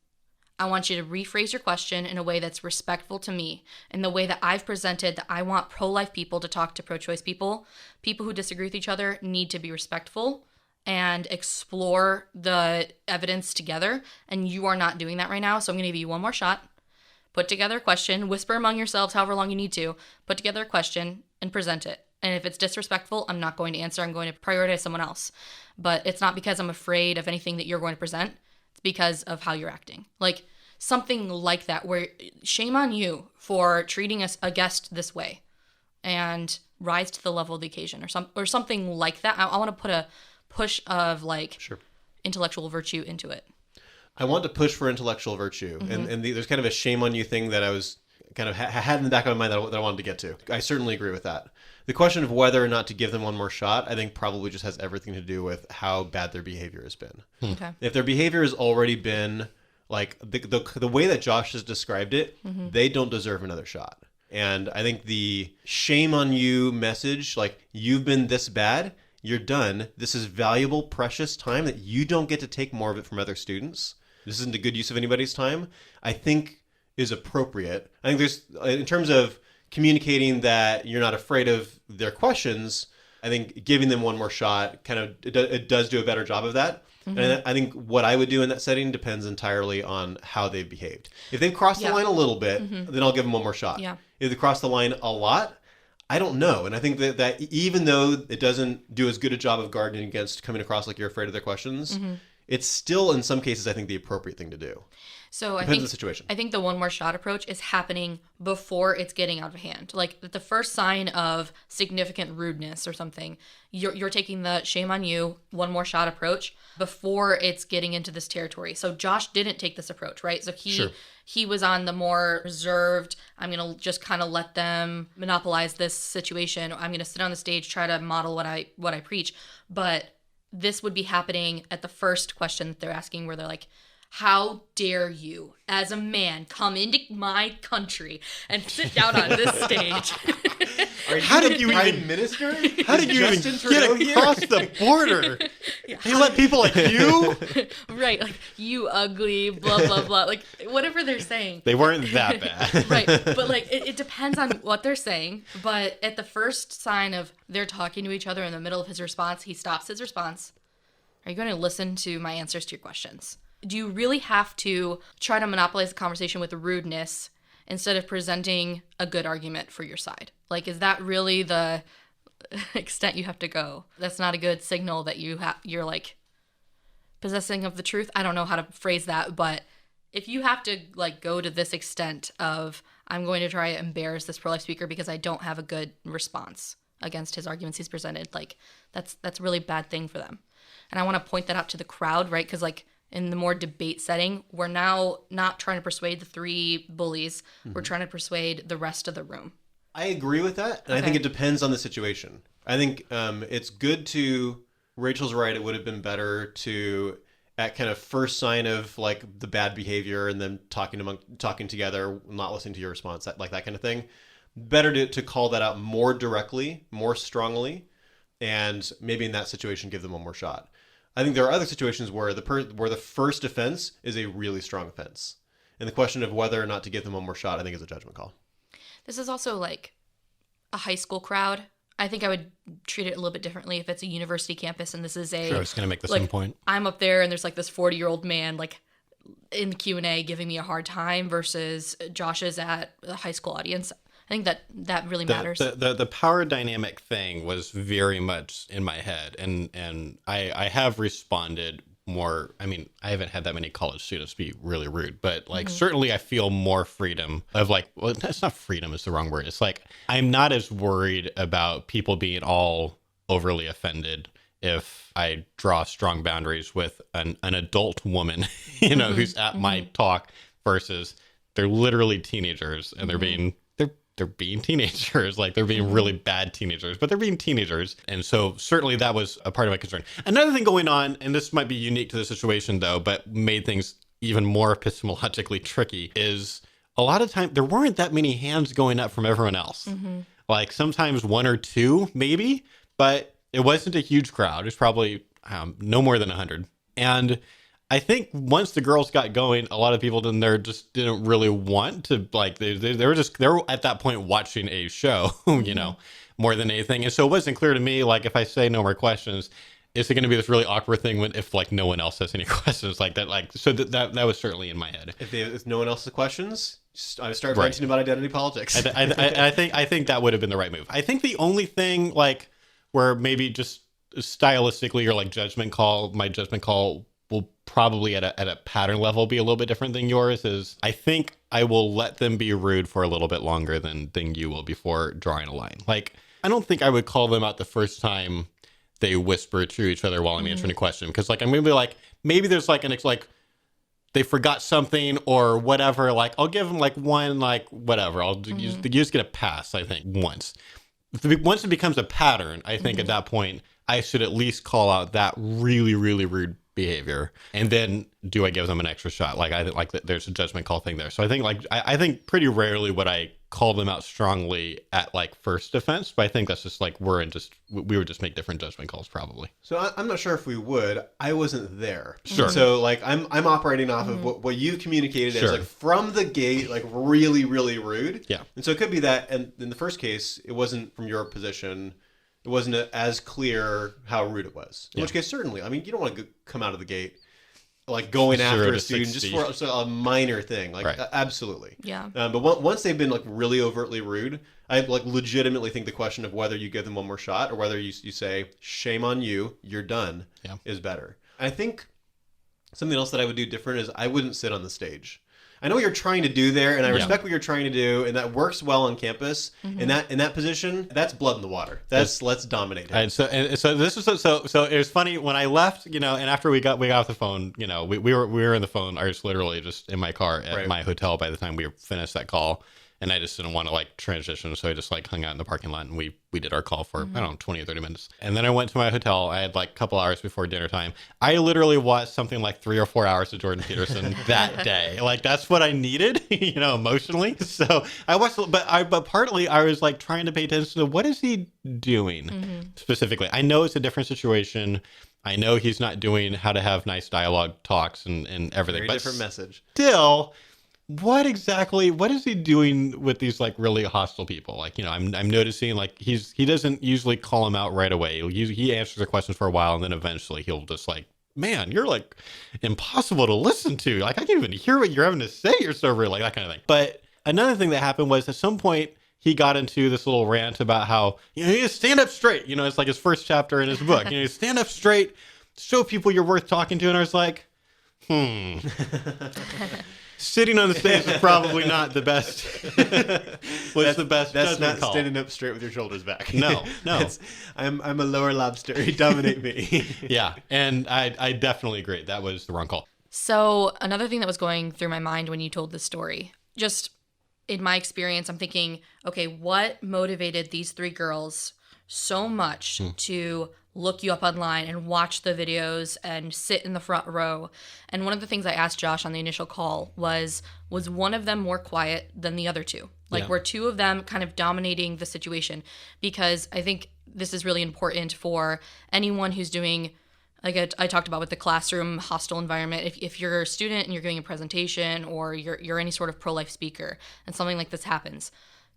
B: I want you to rephrase your question in a way that's respectful to me, in the way that I've presented that I want pro-life people to talk to pro-choice people. People who disagree with each other need to be respectful and explore the evidence together. And you are not doing that right now. So I'm going to give you one more shot. Put together a question, whisper among yourselves however long you need to, put together a question and present it. And if it's disrespectful, I'm not going to answer. I'm going to prioritize someone else. But it's not because I'm afraid of anything that you're going to present. It's because of how you're acting. Like something like that, where shame on you for treating a guest this way and rise to the level of the occasion or something like that. I want to put a push of like intellectual virtue into it.
C: I want to push for intellectual virtue. Mm-hmm. And there's kind of a shame on you thing that I was kind of had in the back of my mind that I wanted to get to. I certainly agree with that. The question of whether or not to give them one more shot, I think probably just has everything to do with how bad their behavior has been.
B: Okay.
C: If their behavior has already been like the way that Josh has described it, they don't deserve another shot. And I think the shame on you message, like you've been this bad, you're done. This is valuable, precious time that you don't get to take more of it from other students. This isn't a good use of anybody's time, I think is appropriate. I think there's, in terms of communicating that you're not afraid of their questions, I think giving them one more shot kind of, it does do a better job of that. Mm-hmm. And I think what I would do in that setting depends entirely on how they've behaved. If they've crossed the line a little bit, then I'll give them one more shot. Yeah. If they cross the line a lot, I don't know. And I think that even though it doesn't do as good a job of guarding against coming across like you're afraid of their questions, it's still, in some cases, I think the appropriate thing to do.
B: So
C: Depends on the situation.
B: I think the one more shot approach is happening before it's getting out of hand. Like the first sign of significant rudeness or something, you're taking the shame on you, one more shot approach before it's getting into this territory. So Josh didn't take this approach, right? So he was on the more reserved, I'm going to just kind of let them monopolize this situation. I'm going to sit on the stage, try to model what I preach. But this would be happening at the first question that they're asking, where they're like, how dare you, as a man, come into my country and sit down on this stage?
C: How did you even minister?
A: How did you even get across the border? They let people like you?
B: Right, like, you ugly, blah, blah, blah. Like, whatever they're saying.
A: They weren't that bad.
B: Right, but like, it depends on what they're saying. But at the first sign of they're talking to each other in the middle of his response, he stops his response. Are you going to listen to my answers to your questions? Do you really have to try to monopolize the conversation with rudeness instead of presenting a good argument for your side? Like, is that really the extent you have to go? That's not a good signal that you're like possessing of the truth. I don't know how to phrase that, but if you have to like go to this extent of, I'm going to try to embarrass this pro-life speaker because I don't have a good response against his arguments he's presented, like that's a really bad thing for them. And I want to point that out to the crowd, right? Because like, in the more debate setting, we're now not trying to persuade the three bullies. We're trying to persuade the rest of the room.
C: I agree with that. And I think it depends on the situation. I think it's good to, Rachel's right, it would have been better to, at kind of first sign of like the bad behavior and then talking together, not listening to your response, that kind of thing. Better to call that out more directly, more strongly, and maybe in that situation give them one more shot. I think there are other situations where the first offense is a really strong offense. And the question of whether or not to give them one more shot, I think, is a judgment call.
B: This is also like a high school crowd. I think I would treat it a little bit differently if it's a university campus and this is a...
A: Sure, I was going to make the same point.
B: I'm up there and there's like this 40-year-old man like in the Q&A giving me a hard time versus Josh is at a high school audience. I think that really matters.
A: The power dynamic thing was very much in my head, and I have responded more. I mean, I haven't had that many college students be really rude, but like certainly I feel more freedom of like, well, that's not freedom is the wrong word. It's like I'm not as worried about people being all overly offended if I draw strong boundaries with an adult woman, you know, who's at my talk versus they're literally teenagers and they're being teenagers, like they're being really bad teenagers, but they're being teenagers. And so certainly that was a part of my concern. Another thing going on, and this might be unique to the situation though, but made things even more epistemologically tricky, is a lot of time there weren't that many hands going up from everyone else. Like sometimes one or two maybe, but it wasn't a huge crowd. It was probably no more than 100. And I think once the girls got going, a lot of people in there just didn't really want to, like, they were at that point watching a show, you know, more than anything. And so it wasn't clear to me, like, if I say no more questions, is it going to be this really awkward thing if like no one else has any questions like that? Like, so that was certainly in my head. If no one else has questions, I start ranting about identity politics. I think that would have been the right move. I think the only thing like where maybe just stylistically or like my judgment call will probably at a pattern level be a little bit different than yours is I think I will let them be rude for a little bit longer than you will before drawing a line. Like, I don't think I would call them out the first time they whisper to each other while I'm answering a question. Because like, I'm going to be like, maybe there's like they forgot something or whatever. Like, I'll give them like one, like whatever. You just get a pass, I think, once. Once it becomes a pattern, I think at that point, I should at least call out that really, really rude behavior. And then do I give them an extra shot? Like, I think like there's a judgment call thing there. So I think like, I think pretty rarely would I call them out strongly at like first offense, but I think that's just like, we would just make different judgment calls probably. So I'm not sure if we would. I wasn't there. Sure. So like, I'm operating off of what you communicated as like from the gate, like really, really rude. Yeah. And so it could be that, and in the first case, it wasn't from your position. It wasn't as clear how rude it was. In which case, certainly, I mean, you don't want to come out of the gate like going after a student 60. Just for a minor thing. Like, absolutely. Yeah. But once they've been like really overtly rude, I like legitimately think the question of whether you give them one more shot or whether you say, shame on you, you're done, is better. I think something else that I would do different is I wouldn't sit on the stage. I know what you're trying to do there, and I respect what you're trying to do, and that works well on campus. In that position, that's blood in the water. That's let's dominate him. And so this was so it was funny when I left, you know, and after we got off the phone, you know, we were in the phone. I was literally just in my car at my hotel by the time we finished that call. And I just didn't want to like transition. So I just like hung out in the parking lot and we did our call for, I don't know, 20 or 30 minutes. And then I went to my hotel. I had like a couple hours before dinner time. I literally watched something like 3 or 4 hours of Jordan Peterson that day. Like that's what I needed, you know, emotionally. So I watched, but partly I was like trying to pay attention to what is he doing specifically. I know it's a different situation. I know he's not doing how to have nice dialogue talks and everything. Very different message. Still, what is he doing with these like really hostile people? Like, you know, I'm noticing like he doesn't usually call them out right away. He answers their questions for a while and then eventually he'll just like, man, you're like impossible to listen to. Like I can't even hear what you're having to say. You're so rude, like that kind of thing. But another thing that happened was at some point he got into this little rant about how, you know, you stand up straight. You know, it's like his first chapter in his book. You know, stand up straight, show people you're worth talking to. And I was like, sitting on the stage is probably not the best. The best? That's not call. Standing up straight with your shoulders back. No. I'm a lower lobster. You dominate me. Yeah, and I definitely agree. That was the wrong call.
B: So another thing that was going through my mind when you told this story, just in my experience, I'm thinking, okay, what motivated these 3 girls so much to look you up online and watch the videos and sit in the front row? And one of the things I asked Josh on the initial call was one of them more quiet than the other 2? Like, were 2 of them kind of dominating the situation? Because I think this is really important for anyone who's doing, like I talked about with the classroom hostile environment. If you're a student and you're giving a presentation or you're any sort of pro-life speaker and something like this happens,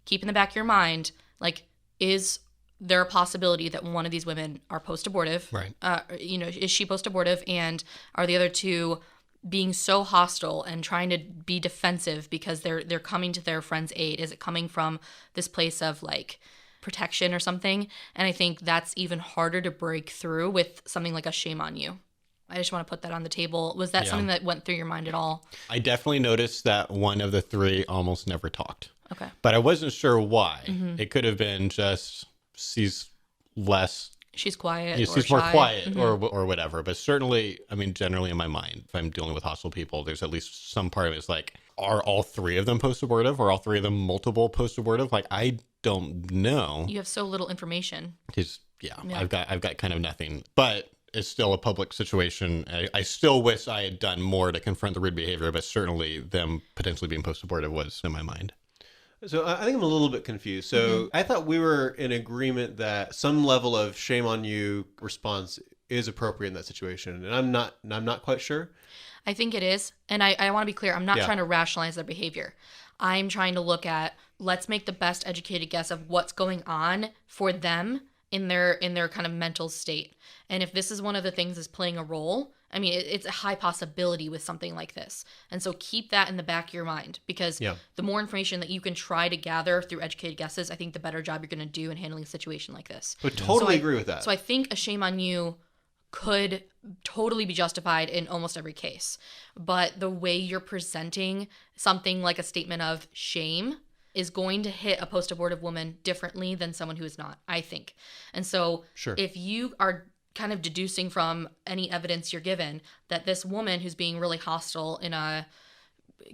B: keep in the back of your mind, like, is there a possibility that one of these women are post-abortive? Right. You know, is she post-abortive? And are the other 2 being so hostile and trying to be defensive because they're coming to their friend's aid? Is it coming from this place of like protection or something? And I think that's even harder to break through with something like a shame on you. I just want to put that on the table. Was that something that went through your mind at all? I
A: definitely noticed that one of the 3 almost never talked. Okay. But I wasn't sure why. It could have been just she's less
B: she's quiet.
A: Yeah,
B: or
A: she's
B: shy.
A: more quiet or whatever. But certainly, I mean, generally in my mind, if I'm dealing with hostile people, there's at least some part of it is like, are all three of them post-abortive? Or all three of them multiple post-abortive? Like, I don't know.
B: You have so little information.
A: Yeah. I've got kind of nothing. But it's still a public situation. I still wish I had done more to confront the rude behavior, but certainly them potentially being post-abortive was in my mind.
C: So I think I'm a little bit confused. So I thought we were in agreement that some level of shame on you response is appropriate in that situation, and I'm not quite sure.
B: I think it is, and I want to be clear. I'm not trying to rationalize their behavior. I'm trying to look at, let's make the best educated guess of what's going on for them in their kind of mental state. And if this is one of the things that's playing a role, I mean, it's a high possibility with something like this. And so keep that in the back of your mind, because the more information that you can try to gather through educated guesses, I think the better job you're going to do in handling a situation like this.
C: I totally agree with that.
B: So I think a shame on you could totally be justified in almost every case. But the way you're presenting something like a statement of shame is going to hit a post-abortive woman differently than someone who is not, I think. And so if you are kind of deducing from any evidence you're given that this woman who's being really hostile in a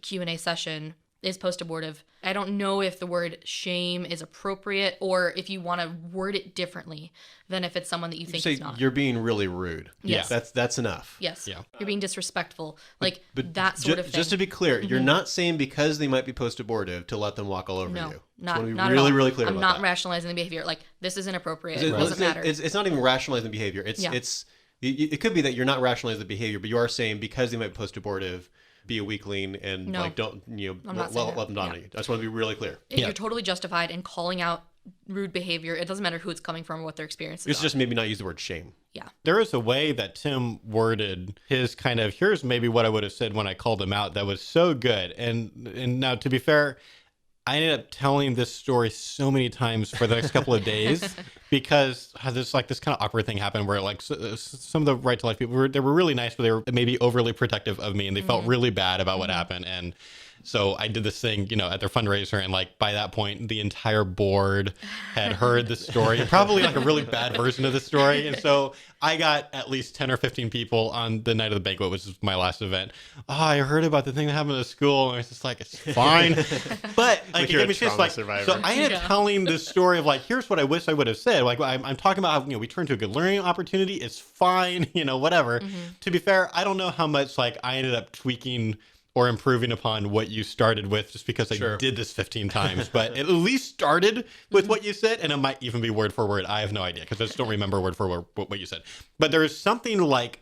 B: Q&A session is post-abortive, I don't know if the word shame is appropriate, or if you want to word it differently than if it's someone that you think is not.
C: You're being really rude.
B: Yes.
C: That's enough.
B: Yes. Yeah. You're being disrespectful. Like that sort of thing.
C: Just to be clear, you're not saying because they might be post-abortive to let them walk all over you.
B: Not
C: really,
B: at all.
C: really clear
B: I'm
C: about
B: not
C: that.
B: rationalizing the behavior. Like, this is inappropriate. It doesn't matter.
C: It's not even rationalizing the behavior. It could be that you're not rationalizing the behavior, but you are saying because they might be post-abortive, be a weakling and don't let them dominate you. I just want to be really clear.
B: You're totally justified in calling out rude behavior. It doesn't matter who it's coming from or what their experience is.
C: It's just maybe not use the word shame.
B: Yeah.
A: There is a way that Tim worded his kind of, here's maybe what I would have said when I called him out, that was so good. And now, to be fair, I ended up telling this story so many times for the next couple of days because this kind of awkward thing happened where like some of the Right to Life people they were really nice, but they were maybe overly protective of me, and they felt really bad about what happened. And so I did this thing, at their fundraiser, and like by that point, the entire board had heard the story, probably like a really bad version of the story. And so I got at least 10 or 15 people on the night of the banquet, which was my last event. Oh, I heard about the thing that happened at school, and I was just like, it's fine. But like, it gave me just like, survivor. So I ended up telling this story of like, here's what I wish I would have said. Like, I'm talking about how we turned to a good learning opportunity. It's fine, whatever. To be fair, I don't know how much like I ended up tweaking or improving upon what you started with just because I did this 15 times. But it at least started with what you said, and it might even be word for word. I have no idea because I just don't remember word for word what you said. But there is something like,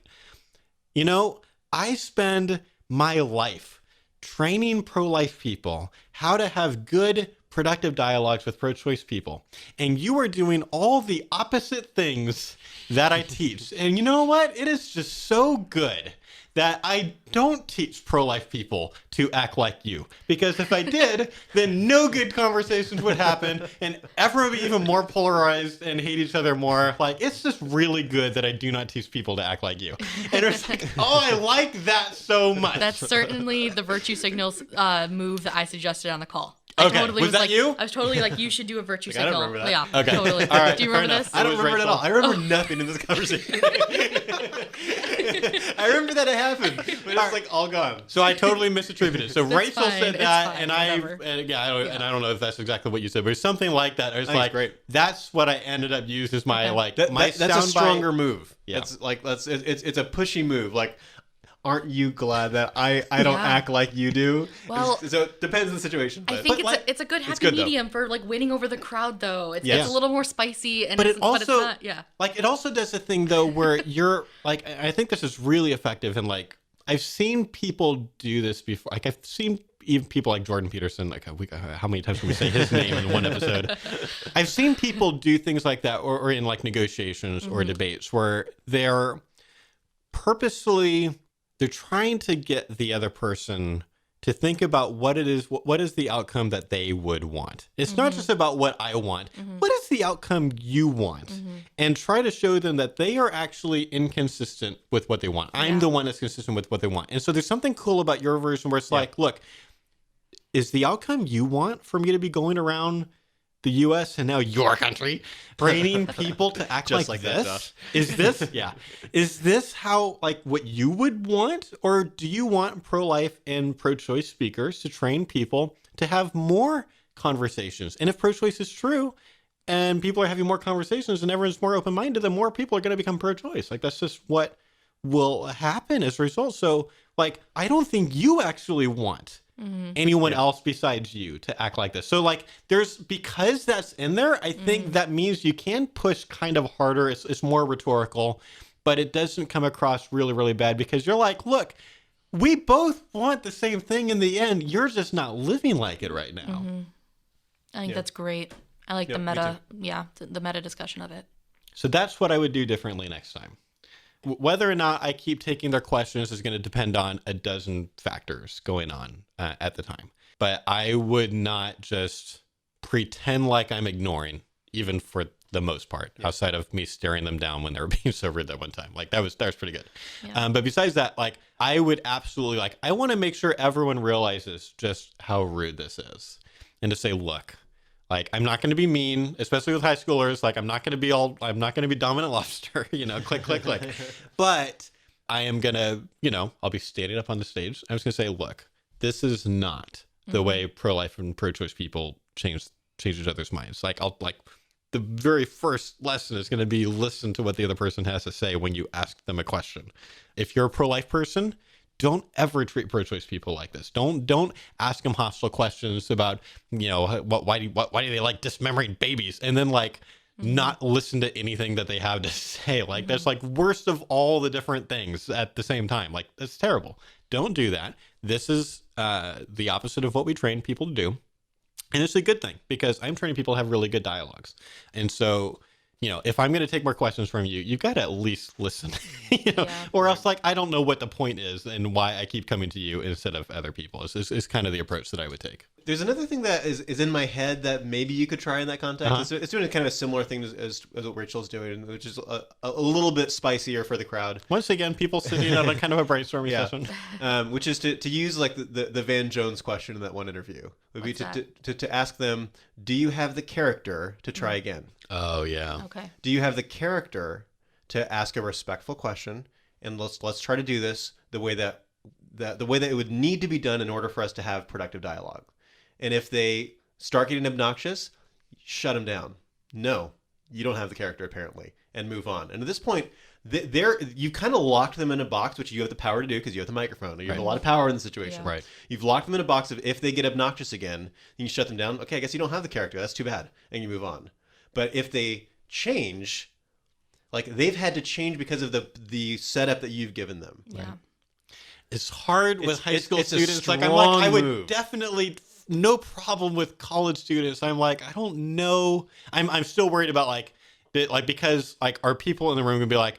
A: I spend my life training pro-life people how to have good, productive dialogues with pro-choice people. And you are doing all the opposite things that I teach. And you know what? It is just so good that I don't teach pro-life people to act like you. Because if I did, then no good conversations would happen, and everyone would be even more polarized and hate each other more. Like, it's just really good that I do not teach people to act like you. And it's like, oh, I like that so much.
B: That's certainly the virtue signals move that I suggested on the call.
A: Was that you?
B: I was totally like, you should do a virtue signal.
C: I don't remember that.
B: Yeah,
A: okay.
B: Totally.
A: All right,
B: do you remember this?
C: I don't remember it at all. I remember nothing in this conversation. I remember that it happened, but it's like all gone.
A: So I totally misattributed. So Rachel said that, and I don't know if that's exactly what you said, but it's something like that. It's like,
C: great.
A: That's what I ended up using as my
C: that's a stronger move.
A: Yeah.
C: It's a pushy move. Like, aren't you glad that I don't act like you do?
B: Well,
C: so it depends on the situation.
B: I think it's a good happy medium for like winning over the crowd, though. It's a little more spicy, and it's not.
A: Like, it also does a thing though where you're like, I think this is really effective, and like I've seen people do this before. Like, I've seen even people like Jordan Peterson. Like, how many times can we say his name in one episode? I've seen people do things like that, or in like negotiations or debates where they're purposefully. They're trying to get the other person to think about what is the outcome that they would want. It's not just about what I want. What is the outcome you want? And try to show them that they are actually inconsistent with what they want. I'm the one that's consistent with what they want. And so there's something cool about your version where it's like, look, is the outcome you want for me to be going around the U.S. and now your country training people to act like this?
C: That,
A: Is this how, like, what you would want? Or do you want pro-life and pro-choice speakers to train people to have more conversations? And if pro-choice is true and people are having more conversations and everyone's more open-minded, then more people are going to become pro-choice. Like, that's just what will happen as a result. So, like, I don't think you actually want anyone else besides you to act like this. So, like, because that's in there, I think that means you can push kind of harder. It's more rhetorical, but it doesn't come across really, really bad because you're like, look, we both want the same thing in the end. You're just not living like it right now.
B: I think that's great. I like the meta discussion of it.
A: So that's what I would do differently next time. Whether or not I keep taking their questions is going to depend on a dozen factors going on at the time. But I would not just pretend like I'm ignoring, even for the most part, outside of me staring them down when they were being so rude that one time. Like, that was pretty good. Yeah. But besides that, like, I would absolutely, like, I want to make sure everyone realizes just how rude this is. And to say, look, like, I'm not going to be mean, especially with high schoolers. Like, I'm not going to be dominant lobster, click, click, click. But I am going to, I'll be standing up on the stage. I'm just going to say, look, this is not the way pro-life and pro-choice people change each other's minds. Like, the very first lesson is going to be listen to what the other person has to say when you ask them a question. If you're a pro-life person, don't ever treat pro-choice people like this. Don't ask them hostile questions about, why do they like dismembering babies, and then not listen to anything that they have to say. Like, that's like worst of all the different things at the same time. Like, that's terrible. Don't do that. This is the opposite of what we train people to do. And it's a good thing because I'm training people to have really good dialogues. And so, if I'm going to take more questions from you, you've got to at least listen, or else, like, I don't know what the point is and why I keep coming to you instead of other people. It's kind of the approach that I would take.
C: There's another thing that is in my head that maybe you could try in that context. It's doing kind of a similar thing as what Rachel's doing, which is a little bit spicier for the crowd.
A: Once again, people sitting on a kind of a brainstorming session.
C: Which is to use like the Van Jones question in that one interview. Would be to ask them, do you have the character to try again?
A: Oh, yeah.
B: Okay.
C: Do you have the character to ask a respectful question? And let's try to do this the way that it would need to be done in order for us to have productive dialogue. And if they start getting obnoxious, shut them down. No, you don't have the character apparently, and move on. And at this point, you kind of locked them in a box, which you have the power to do because you have the microphone. You have a lot of power in the situation.
A: Yeah. Right.
C: You've locked them in a box of if they get obnoxious again, you can shut them down. Okay, I guess you don't have the character. That's too bad. And you move on. But if they change, like they've had to change because of the setup that you've given them.
B: Yeah.
C: Right?
A: It's hard with high school students. Like, I would definitely no problem with college students. I'm like, I don't know. I'm still worried about because are people in the room gonna be like,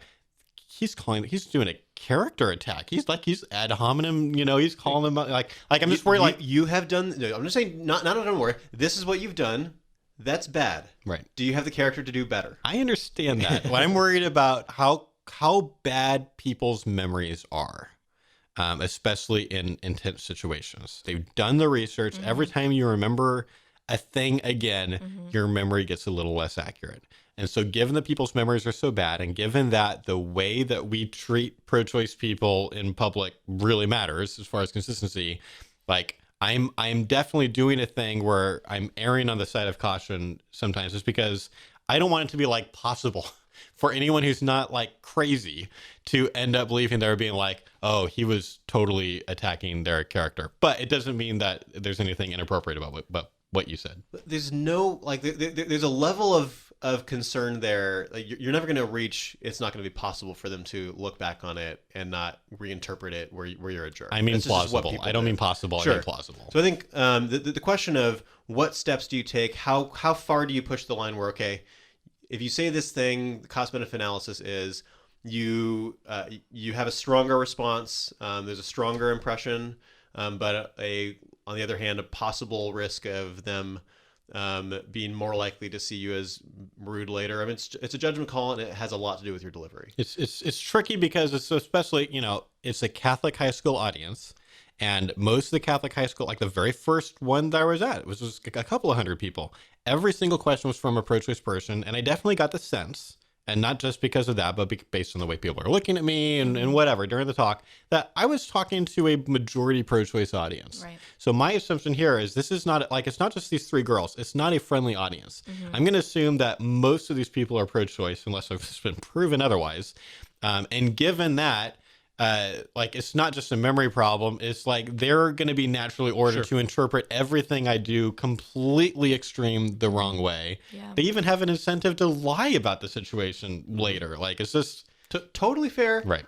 A: he's doing a character attack. He's ad hominem, he's calling them like I'm just worried
C: you have done. No, I'm just saying not don't worry. This is what you've done. That's bad.
A: Right.
C: Do you have the character to do better?
A: I understand that. What I'm worried about how bad people's memories are. Especially in intense situations. They've done the research. Every time you remember a thing again, your memory gets a little less accurate. And so given that people's memories are so bad, and given that the way that we treat pro-choice people in public really matters as far as consistency, like I'm definitely doing a thing where I'm erring on the side of caution sometimes, just because I don't want it to be possible for anyone who's not crazy to end up believing they're being oh, he was totally attacking their character. But it doesn't mean that there's anything inappropriate about what you said.
C: There's no there's a level of concern there. You're never going to reach. It's not going to be possible for them to look back on it and not reinterpret it where you're a jerk.
A: I mean plausible. I don't mean possible. Sure. I mean plausible.
C: So I think the question of what steps do you take? How far do you push the line where if you say this thing, the cost-benefit analysis is you have a stronger response, there's a stronger impression, but on the other hand, a possible risk of them being more likely to see you as rude later. I mean, it's a judgment call, and it has a lot to do with your delivery.
A: It's tricky because it's especially, it's a Catholic high school audience. And most of the Catholic high school, like the very first one that I was at, was just a couple of hundred people. Every single question was from a pro-choice person. And I definitely got the sense, and not just because of that, but based on the way people are looking at me and whatever during the talk, that I was talking to a majority pro-choice audience.
B: Right.
A: So my assumption here is this is not like, it's not just these three girls. It's not a friendly audience. I'm going to assume that most of these people are pro-choice unless it's been proven otherwise. And given that, like, it's not just a memory problem. It's like they're going to be naturally ordered to interpret everything I do completely extreme the wrong way. Yeah. They even have an incentive to lie about the situation later. Like, it's just
C: totally fair.
A: Right.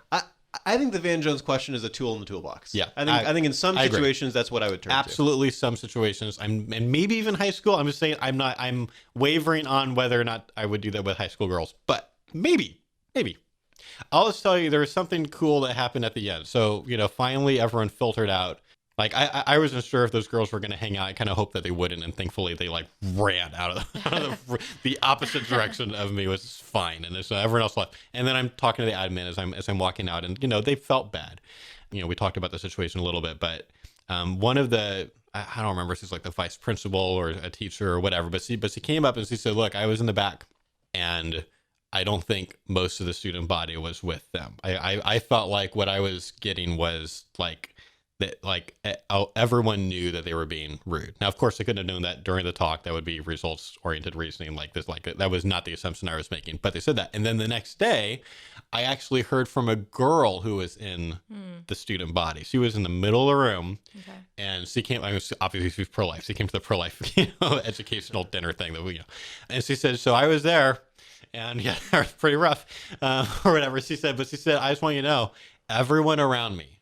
C: I think the Van Jones question is a tool in the toolbox.
A: Yeah.
C: I think in some situations that's what I would turn to.
A: Absolutely, some situations. And maybe even high school. I'm just saying I'm wavering on whether or not I would do that with high school girls. But maybe. I'll just tell you, there was something cool that happened at the end. So, finally everyone filtered out. Like, I wasn't sure if those girls were going to hang out. I kind of hoped that they wouldn't. And thankfully, they, like, ran out of the opposite direction of me, which is fine. And so everyone else left. And then I'm talking to the admin as I'm walking out. And, they felt bad. We talked about the situation a little bit. But one of the, I don't remember if she's like the vice principal or a teacher or whatever. But she came up and she said, look, I was in the back. And I don't think most of the student body was with them. I felt like what I was getting was like that, like everyone knew that they were being rude. Now, of course, I couldn't have known that during the talk. That would be results-oriented reasoning like this. Like that was not the assumption I was making. But they said that, and then the next day, I actually heard from a girl who was in the student body. She was in the middle of the room, and she came. Obviously, she's pro-life. She came to the pro-life, educational dinner thing that we, and she said, "So I was there." And yeah, it was pretty rough, or whatever she said. But she said, I just want you to know, everyone around me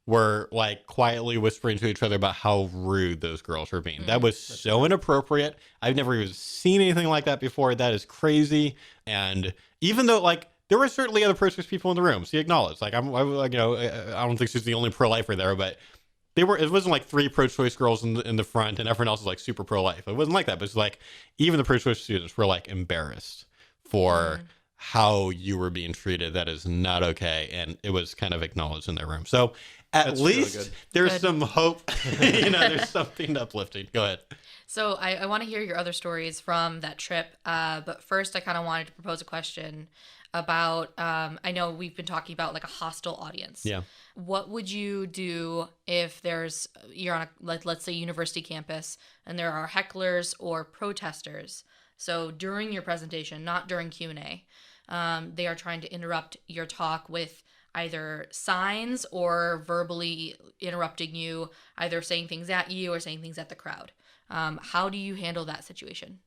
A: were like quietly whispering to each other about how rude those girls were being. That was so inappropriate. I've never even seen anything like that before. That is crazy. And even though, like, there were certainly other pro-choice people in the room, she acknowledged. Like, I don't think she's the only pro-lifer there, but it wasn't like three pro-choice girls in the front and everyone else was like super pro-life. It wasn't like that. But it's like even the pro-choice students were like embarrassed for how you were being treated. That is not okay. And it was kind of acknowledged in their room. So at least really there's some hope. There's something uplifting. Go ahead.
B: So I want to hear your other stories from that trip. But first, I kind of wanted to propose a question about, I know we've been talking about like a hostile audience. Yeah. What would you do if you're on a, let's say, university campus and there are hecklers or protesters? So during your presentation, not during Q&A, they are trying to interrupt your talk with either signs or verbally interrupting you, either saying things at you or saying things at the crowd. How do you handle that situation?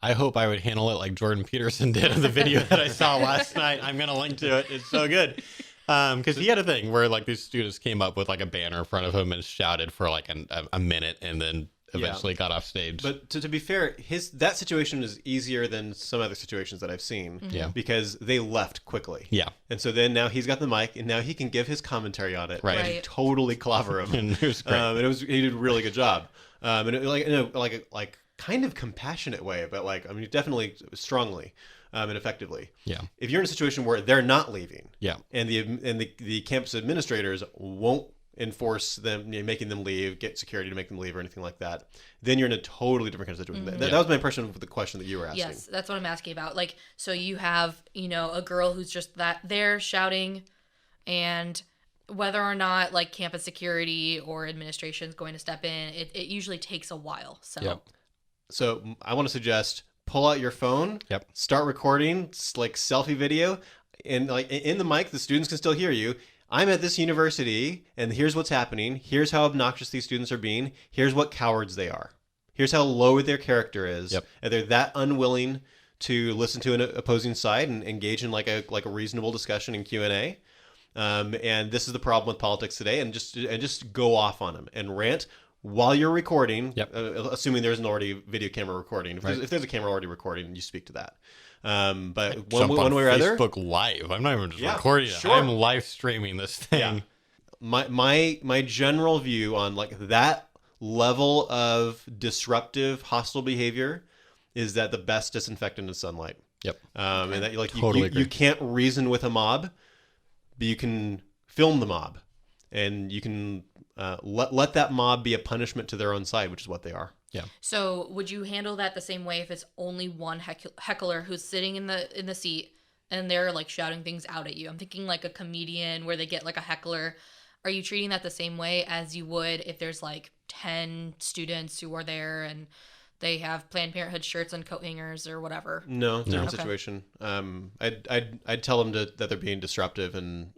A: I hope I would handle it like Jordan Peterson did in the video that I saw last night. I'm going to link to it. It's so good. Because he had a thing where like these students came up with like a banner in front of him and shouted for like a minute and then eventually got off stage.
C: But to be fair, that situation is easier than some other situations that I've seen.
A: Yeah.
C: Because they left quickly.
A: Yeah.
C: And so then now he's got the mic and now he can give his commentary on it.
A: Right.
C: And totally clever him.
A: And it was great.
C: He did a really good job. And it, like in a kind of compassionate way, but like definitely strongly and effectively.
A: Yeah.
C: If you're in a situation where they're not leaving.
A: Yeah.
C: And the campus administrators won't enforce them, making them leave, get security to make them leave or anything like that, then you're in a totally different kind of situation. Mm-hmm. That was my impression of the question that you were asking.
B: Yes, that's what I'm asking about. Like, so you have, a girl who's just there shouting, and whether or not like campus security or administration is going to step in, it usually takes a while. So
C: I want to suggest pull out your phone, start recording, like selfie video, and like in the mic, the students can still hear you. I'm at this university, and here's what's happening. Here's how obnoxious these students are being. Here's what cowards they are. Here's how low their character is. Yep. And they're that unwilling to listen to an opposing side and engage in like a reasonable discussion in Q&A. And this is the problem with politics today. And just go off on them and rant while you're recording. Assuming there's an already video camera recording. If there's a camera already recording, you speak to that. But one way or other,
A: Facebook Live. I'm not even just recording it. I'm live streaming this thing.
C: Yeah. My general view on like that level of disruptive, hostile behavior is that the best disinfectant is sunlight.
A: Yep.
C: And that like
A: totally
C: you can't reason with a mob, but you can film the mob, and you can let that mob be a punishment to their own side, which is what they are.
A: Yeah.
B: So would you handle that the same way if it's only one heckler who's sitting in the seat and they're like shouting things out at you? I'm thinking like a comedian where they get like a heckler. Are you treating that the same way as you would if there's like 10 students who are there and they have Planned Parenthood shirts and coat hangers or whatever?
C: No, different situation. I'd tell them that they're being disruptive, and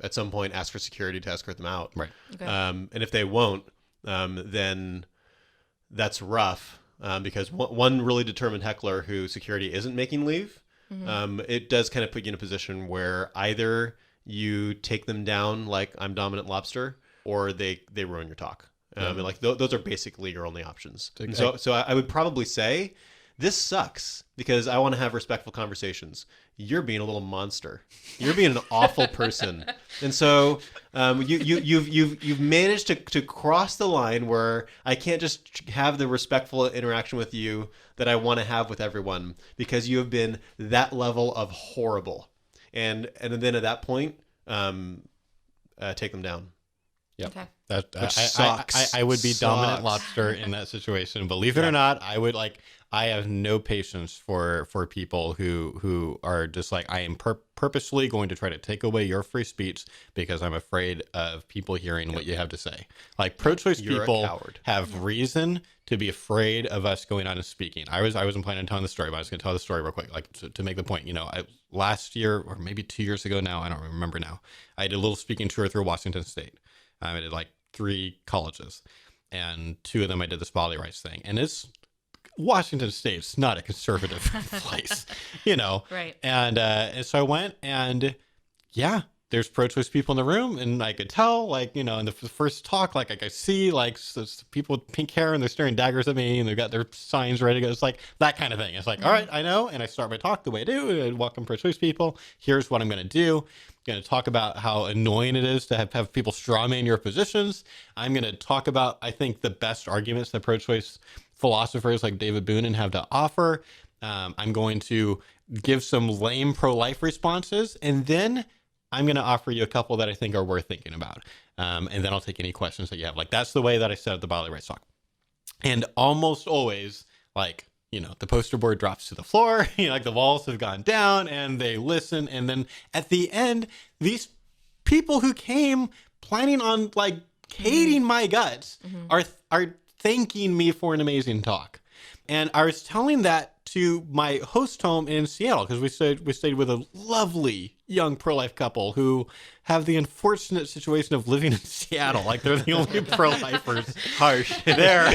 C: at some point ask for security to escort them out.
A: Right.
B: Okay.
C: And if they won't, then that's rough, because one really determined heckler who security isn't making leave, it does kind of put you in a position where either you take them down like I'm Dominant Lobster, or they ruin your talk. And like those are basically your only options. Okay. So I would probably say, this sucks because I want to have respectful conversations. You're being a little monster. You're being an awful person. And so you've managed to cross the line where I can't just have the respectful interaction with you that I want to have with everyone, because you have been that level of horrible. And then at that point, take them down.
A: Yeah.
B: Okay.
A: That
C: sucks.
A: I would be Dominant Lobster in that situation. Believe it or not, I would I have no patience for people who are just like, I am purposely going to try to take away your free speech because I'm afraid of people hearing what you have to say. Like, pro-choice people have reason to be afraid of us going out and speaking. I wasn't planning on telling the story, but I was going to tell the story real quick, like to make the point. Last year, or maybe 2 years ago now, I don't remember now, I did a little speaking tour through Washington State. I did like 3 colleges, and 2 of them I did the scholarly rights thing. And it's Washington State's not a conservative place, Right. And so I went, and yeah, there's pro-choice people in the room, and I could tell, in the first talk, I could see people with pink hair, and they're staring daggers at me, and they've got their signs ready to go. It's like that kind of thing. It's like, all right, I know. And I start my talk the way I do. I welcome pro-choice people. Here's what I'm going to do. I'm going to talk about how annoying it is to have people strawman your positions. I'm going to talk about, I think, the best arguments that pro-choice philosophers like David Boonin have to offer. I'm going to give some lame pro-life responses, and then I'm going to offer you a couple that I think are worth thinking about. And then I'll take any questions that you have. That's the way that I set up the bodily rights talk. And almost always, the poster board drops to the floor, the walls have gone down, and they listen. And then at the end, these people who came planning on hating my guts are thanking me for an amazing talk. And I was telling that to my host home in Seattle, because we stayed with a lovely young pro-life couple who have the unfortunate situation of living in Seattle. They're the only pro-lifers. Harsh. There.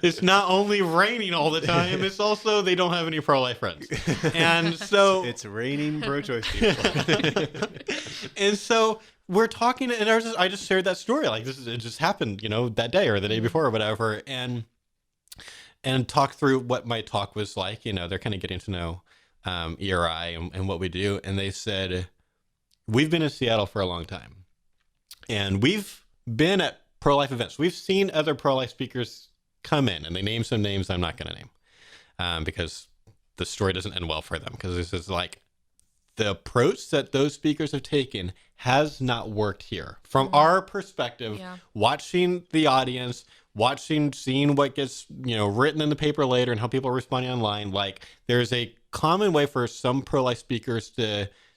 A: It's not only raining all the time, it's also they don't have any pro-life friends. And so
C: it's raining pro-choice people.
A: And so we're talking, and I just shared that story. It just happened, that day or the day before or whatever. And talk through what my talk was like. They're kind of getting to know ERI and what we do. And they said, we've been in Seattle for a long time, and we've been at pro-life events. We've seen other pro-life speakers come in, and they name some names I'm not going to name because the story doesn't end well for them, because this is the approach that those speakers have taken has not worked here. From our perspective, watching the audience, seeing what gets, written in the paper later and how people are responding online, there's a common way for some pro-life speakers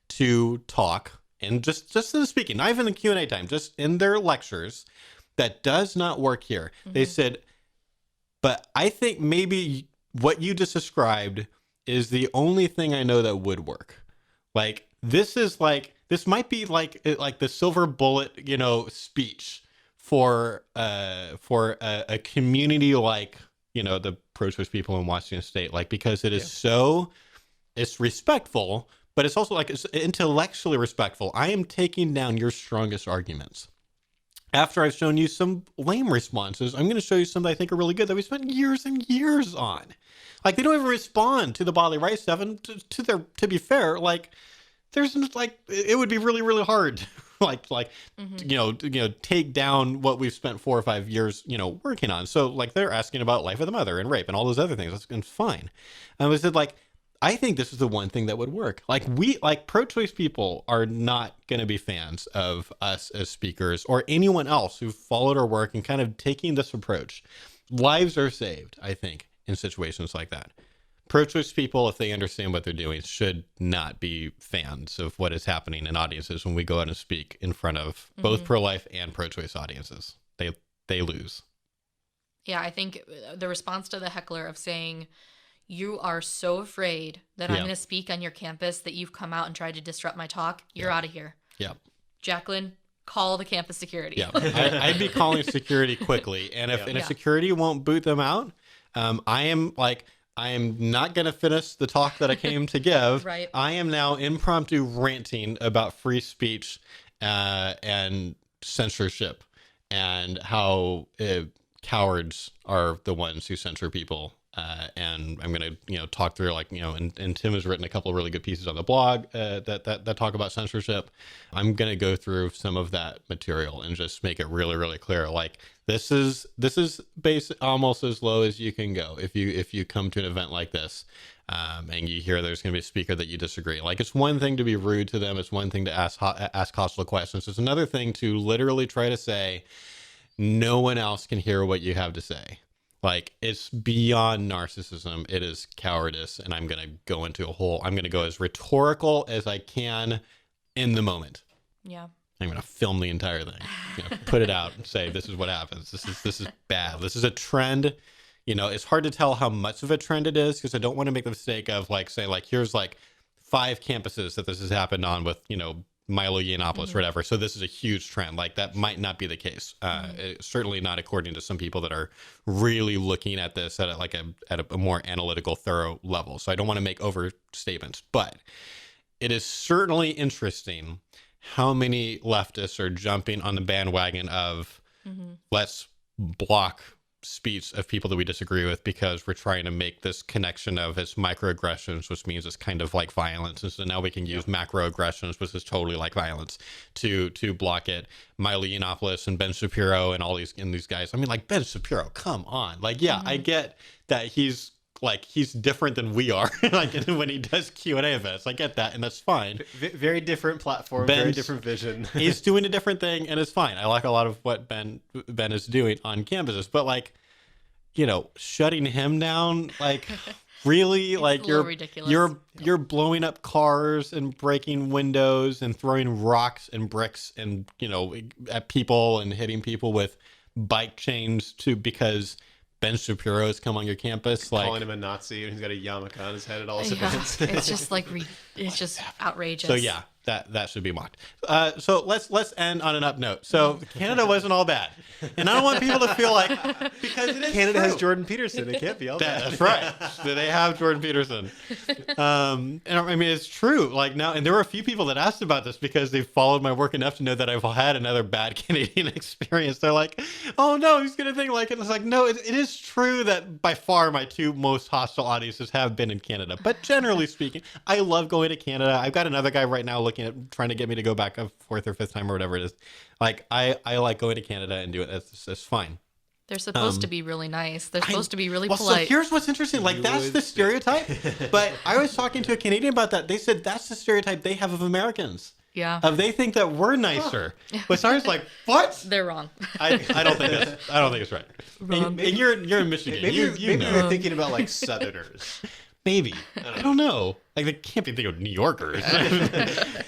A: to talk, and just in the speaking, not even the Q&A time, just in their lectures, that does not work here. They said, but I think maybe what you just described is the only thing I know that would work. This might be like the silver bullet, speech for a community the pro-choice people in Washington State, because it is it's respectful, but it's also it's intellectually respectful. I am taking down your strongest arguments. After I've shown you some lame responses, I'm going to show you some that I think are really good that we spent years and years on. They don't even respond to the bodily rights stuff, and to be fair, there's it would be really, really hard take down what we've spent 4 or 5 years, working on. So they're asking about life of the mother and rape and all those other things. That's fine. And I said, I think this is the one thing that would work. Like pro-choice people are not going to be fans of us as speakers or anyone else who followed our work and kind of taking this approach. Lives are saved, I think, in situations like that. Pro-choice people, if they understand what they're doing, should not be fans of what is happening in audiences when we go out and speak in front of both pro-life and pro-choice audiences. They lose.
B: Yeah, I think the response to the heckler of saying, you are so afraid that I'm going to speak on your campus that you've come out and tried to disrupt my talk, you're out of here. Yeah. Jacqueline, call the campus security.
A: Yeah, I'd be calling security quickly. And if security won't boot them out, I am not going to finish the talk that I came to give.
B: Right.
A: I am now impromptu ranting about free speech and censorship and how cowards are the ones who censor people. And I'm going to, talk through and Tim has written a couple of really good pieces on the blog that talk about censorship. I'm going to go through some of that material and just make it really, really clear. Like this is base almost as low as you can go if you come to an event like this, and you hear there's going to be a speaker that you disagree. Like it's one thing to be rude to them. It's one thing to ask hostile questions. It's another thing to literally try to say, no one else can hear what you have to say. Like it's beyond narcissism. It is cowardice. And I'm going to go I'm going to go as rhetorical as I can in the moment.
B: Yeah.
A: I'm going to film the entire thing, put it out and say, this is what happens. This is bad. This is a trend. It's hard to tell how much of a trend it is because I don't want to make the mistake of saying here's 5 campuses that this has happened on with, Milo Yiannopoulos or whatever. So this is a huge trend. That might not be the case. Certainly not according to some people that are really looking at this at a more analytical, thorough level. So I don't want to make overstatements, but it is certainly interesting how many leftists are jumping on the bandwagon of let's block speech of people that we disagree with because we're trying to make this connection of it's microaggressions, which means it's kind of like violence. And so now we can use macroaggressions, which is totally like violence, to block it. Milo Yiannopoulos and Ben Shapiro and all these guys. I mean, Ben Shapiro, come on. I get that he's different than we are. When he does Q&A events, I get that, and that's fine.
C: Very different platform, very different vision.
A: He's doing a different thing, and it's fine. I like a lot of what Ben is doing on campuses, but shutting him down, really, you're blowing up cars and breaking windows and throwing rocks and bricks and at people and hitting people with bike chains because Ben Shapiro has come on your campus,
C: calling him a Nazi, and he's got a yarmulke on his head at all his events.
B: It's just it's just outrageous.
A: So yeah, that should be mocked. So let's end on an up note. So Canada wasn't all bad, and I don't want people to feel because it is
C: Canada
A: true.
C: has Jordan Peterson. It can't be all bad.
A: That's right. So they have Jordan Peterson, and I mean it's true. Now, and there were a few people that asked about this because they followed my work enough to know that I've had another bad Canadian experience. They're like, "Oh no, he's gonna think like it." It's no, it is true that by far my 2 most hostile audiences have been in Canada. But generally speaking, I love going to Canada. I've got another guy right now looking at trying to get me to go back a 4th or 5th time or whatever it is. I like going to Canada and do it. That's fine.
B: They're supposed to be really nice. They're supposed to be really polite.
A: So here's what's interesting. That's the stereotype. But I was talking to a Canadian about that. They said that's the stereotype they have of Americans.
B: Yeah.
A: They think that we're nicer. But I was like, what?
B: They're wrong.
A: I don't think it's right. And you're in Michigan.
C: Maybe you're thinking about Southerners.
A: Maybe. I don't know. They can't be thinking of New Yorkers.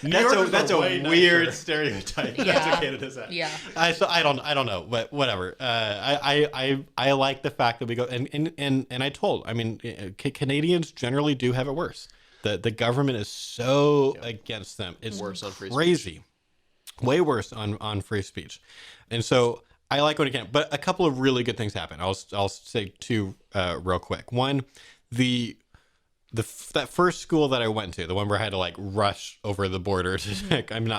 C: That's a weird stereotype.
B: Yeah.
C: That's what Canada's at.
B: Yeah.
A: So I don't know, but whatever. I like the fact that we go and I told. I mean, Canadians generally do have it worse. The government is so against them. It's
C: worse on free
A: crazy. Way worse on free speech. And so I like going to Canada, but a couple of really good things happen. I'll say 2 real quick. One, that first school that I went to, the one where I had to rush over the border to I didn't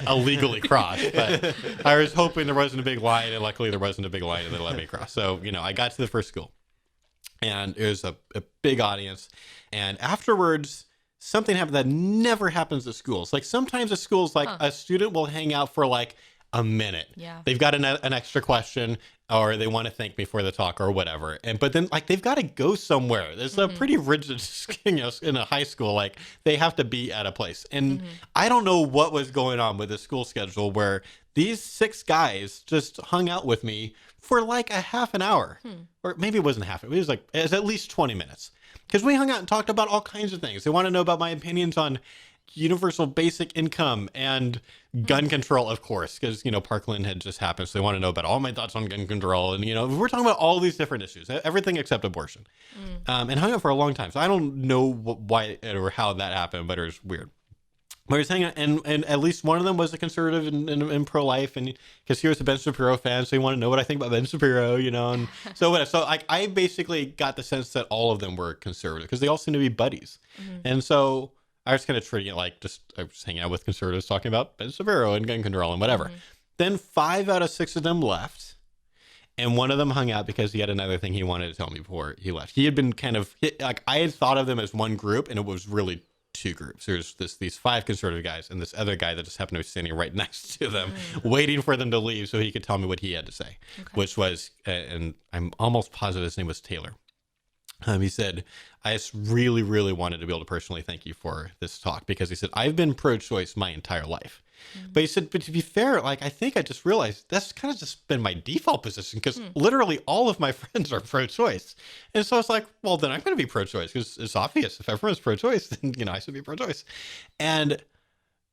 A: illegally cross, but I was hoping there wasn't a big line, and luckily there wasn't a big line, and they let me cross. So I got to the first school, and it was a big audience, and afterwards something happened that never happens at schools. Sometimes at schools, a student will hang out for a minute.
B: Yeah.
A: They've got an extra question, or they want to thank me for the talk or whatever. But then like they've got to go somewhere. There's a pretty rigid, in a high school, like they have to be at a place. And I don't know what was going on with the school schedule where these 6 guys just hung out with me for like a half an hour. Or maybe it wasn't half. It was at least 20 minutes. Because we hung out and talked about all kinds of things. They want to know about my opinions on universal basic income and gun control, of course, because, Parkland had just happened. So they want to know about all my thoughts on gun control. And, we're talking about all these different issues, everything except abortion. And hung out for a long time. So I don't know why or how that happened, but it was weird. But he was hanging out, and at least one of them was a conservative and pro-life, and because he was a Ben Shapiro fan, so he wanted to know what I think about Ben Shapiro, and so I basically got the sense that all of them were conservative because they all seem to be buddies, and so I was kind of treating it like I was hanging out with conservatives talking about Ben Shapiro and gun control and whatever. Then 5 out of 6 of them left. And one of them hung out because he had another thing he wanted to tell me before he left. He had been I had thought of them as one group, and it was really 2 groups. There's these 5 conservative guys and this other guy that just happened to be standing right next to them, waiting for them to leave so he could tell me what he had to say, which was, and I'm almost positive his name was Taylor. He said, I just really, really wanted to be able to personally thank you for this talk because he said, I've been pro-choice my entire life. But he said, but to be fair, I think I just realized that's kind of just been my default position because literally all of my friends are pro-choice. And so it's like, well, then I'm going to be pro-choice because it's obvious. If everyone's pro-choice, then, I should be pro-choice. And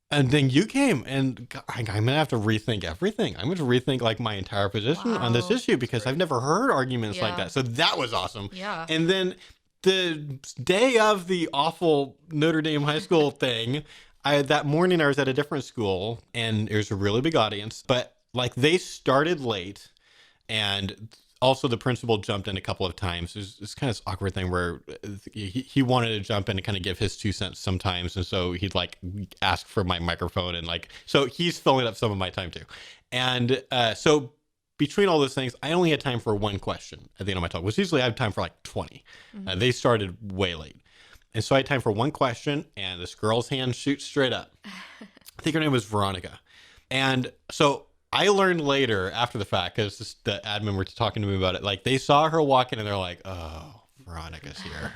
A: then you came, and I'm going to have to rethink everything. I'm going to rethink my entire position on this issue because I've never heard arguments like that. So that was awesome.
B: Yeah.
A: And then the day of the awful Notre Dame high school thing, that morning I was at a different school, and it was a really big audience, but they started late, and also the principal jumped in a couple of times. It's kind of this awkward thing where he wanted to jump in and kind of give his 2 cents sometimes, and so he'd ask for my microphone, and so he's filling up some of my time too. And so between all those things, I only had time for 1 question at the end of my talk, which usually I have time for 20. They started way late. And so I had time for 1 question, and this girl's hand shoots straight up. I think her name was Veronica. And so I learned later, after the fact, because the admin were talking to me about it, they saw her walk in, and they're like, oh, Veronica's here.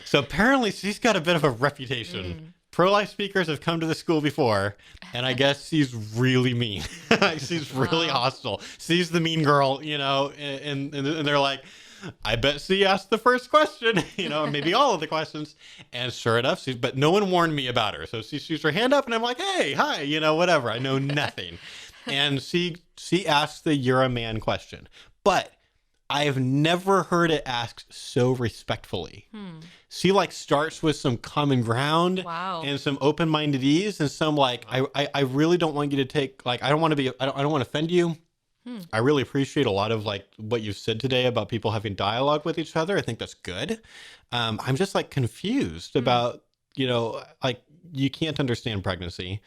A: So apparently she's got a bit of a reputation. Pro-life speakers have come to the school before, and I guess she's really mean. She's really hostile. She's the mean girl, and they're like, I bet she asked the first question, maybe all of the questions. And sure enough, but no one warned me about her. So she shoots her hand up, and I'm like, hey, hi, whatever. I know nothing. And she asked the "you're a man" question. But I've never heard it asked so respectfully. She starts with some common ground and some open-minded ease and some I really don't want you to take, I don't want to offend you. I really appreciate a lot of what you've said today about people having dialogue with each other. I think that's good. I'm just confused about, you can't understand pregnancy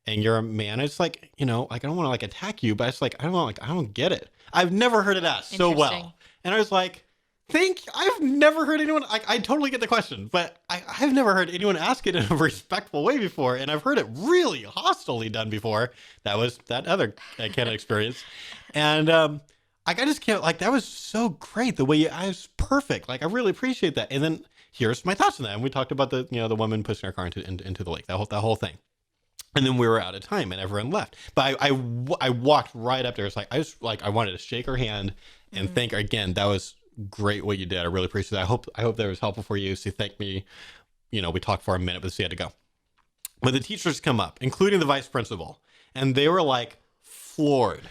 A: and you're a man. It's I don't want to attack you, but it's I don't get it. I've never heard it asked so well. And I was I've never heard anyone, I totally get the question, but I've never heard anyone ask it in a respectful way before. And I've heard it really hostilely done before. That was that other kind of experience. And I just can't, that was so great. The way I was perfect. I really appreciate that. And then here's my thoughts on that. And we talked about the woman pushing our car into the lake, that whole thing. And then we were out of time and everyone left. But I walked right up there. It's I wanted to shake her hand and thank her again. That was great what you did. I really appreciate that. I hope that was helpful for you. She thanked me. We talked for a minute, but she had to go. But the teachers come up, including the vice principal, and they were floored.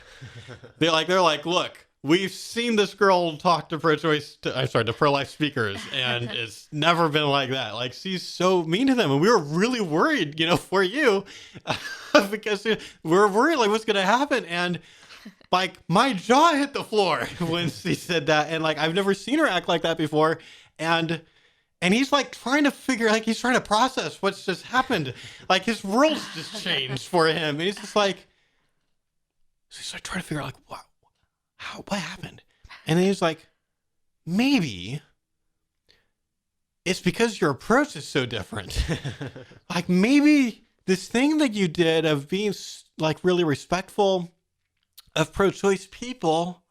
A: They're like, look, we've seen this girl talk to pro-life speakers, and it's never been like that. She's so mean to them, and we were really worried, for you, because we're worried what's going to happen. And my jaw hit the floor when she said that. And I've never seen her act like that before. And he's trying to figure, he's trying to process what's just happened. His world's just changed for him. And he's just he's trying to figure out what happened. And then he's maybe it's because your approach is so different. Maybe this thing that you did of being like really respectful of pro-choice people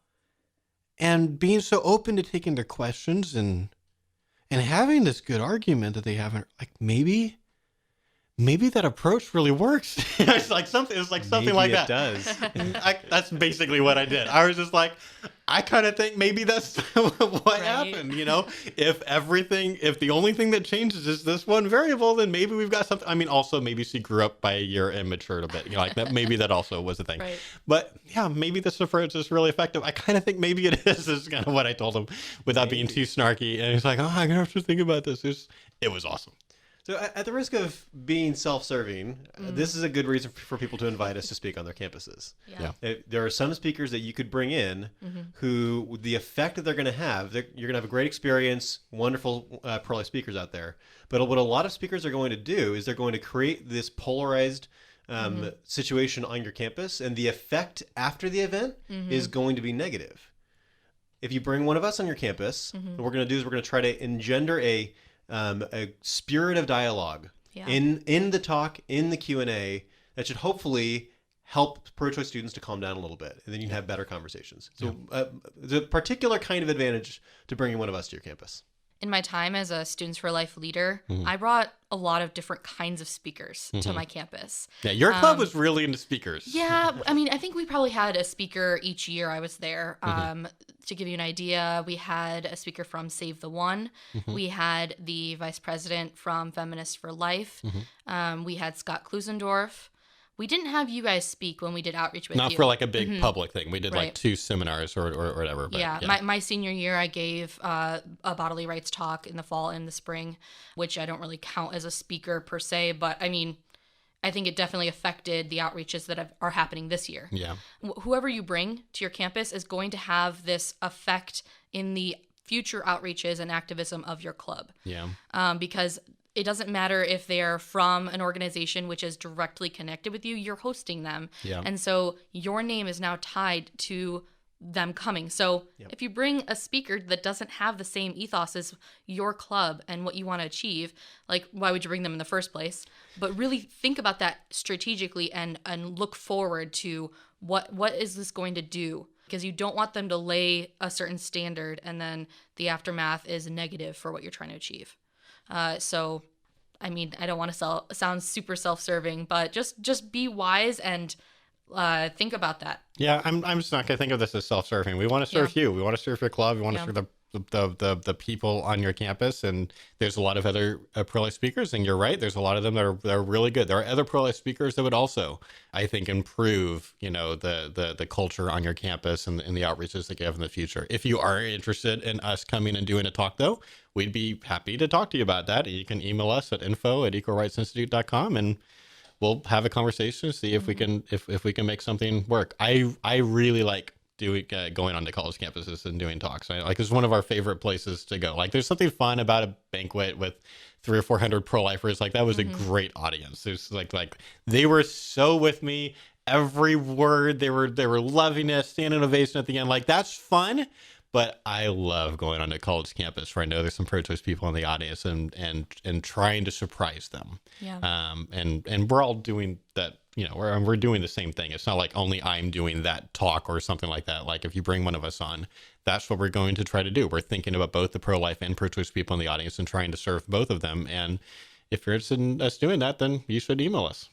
A: and being so open to taking their questions and having this good argument that they haven't, like, maybe that approach really works. It's like something like that.
C: It does.
A: That's basically what I did. I was just like, I kind of think maybe that's what happened. If the only thing that changes is this one variable, then maybe we've got something. I mean, also maybe she grew up by a year and matured a bit. Like that. Maybe that also was a thing.
B: Right.
A: But yeah, maybe this approach is really effective. I kind of think maybe it is. Is kind of what I told him without being too snarky. And he's like, oh, I'm gonna have to think about this. It was awesome.
C: So at the risk of being self-serving, this is a good reason for people to invite us to speak on their campuses.
B: Yeah.
C: There are some speakers that you could bring in who, the effect that they're going to have, you're going to have a great experience, wonderful pro-life speakers out there. But what a lot of speakers are going to do is they're going to create this polarized situation on your campus, and the effect after the event is going to be negative. If you bring one of us on your campus, what we're going to do is we're going to try to engender a spirit of dialogue in the talk, in the Q&A, that should hopefully help pro-choice students to calm down a little bit, and then you can have better conversations. So there's a particular kind of advantage to bringing one of us to your campus.
B: In my time as a Students for Life leader, I brought a lot of different kinds of speakers to my campus.
A: Yeah, your club was really into speakers.
B: Yeah, I mean, I think we probably had a speaker each year I was there. To give you an idea, we had a speaker from Save the One. We had the vice president from Feminists for Life. We had Scott Klusendorf. We didn't have you guys speak when we did outreach with you.
A: Not for like a big public thing. We did like 2 seminars or whatever. But,
B: yeah. My senior year, I gave a bodily rights talk in the fall and the spring, which I don't really count as a speaker per se. But I mean, I think it definitely affected the outreaches that are happening this year.
A: Yeah.
B: Whoever you bring to your campus is going to have this effect in the future outreaches and activism of your club.
A: Yeah.
B: Because it doesn't matter if they're from an organization which is directly connected with you, you're hosting them.
A: Yeah.
B: And so your name is now tied to them coming. So if you bring a speaker that doesn't have the same ethos as your club and what you want to achieve, like, why would you bring them in the first place? But really think about that strategically and look forward to what is this going to do? Because you don't want them to lay a certain standard and then the aftermath is negative for what you're trying to achieve. So, I mean, I don't want to sound super self-serving, but just be wise and think about that.
A: Yeah, I'm just not going to think of this as self-serving. We want to serve you. We want to serve your club. We want to serve the people on your campus. And there's a lot of other pro-life speakers. And you're right. There's a lot of them that are really good. There are other pro-life speakers that would also, I think, improve, the culture on your campus and the outreaches that you have in the future. If you are interested in us coming and doing a talk, though, we'd be happy to talk to you about that. You can email us at info@equalrightsinstitute.com and we'll have a conversation, see if we can if we can make something work. I really like going on to college campuses and doing talks. It's one of our favorite places to go. Like, there's something fun about a banquet with 300 or 400 pro-lifers. Like, that was a great audience. There's like they were so with me. Every word, they were loving it, standing ovation at the end. Like, that's fun. But I love going on to college campus where I know there's some pro-choice people in the audience and trying to surprise them.
B: Yeah.
A: And we're all doing that, we're doing the same thing. It's not like only I'm doing that talk or something like that. Like, if you bring one of us on, that's what we're going to try to do. We're thinking about both the pro-life and pro-choice people in the audience and trying to serve both of them. And if you're interested in us doing that, then you should email us.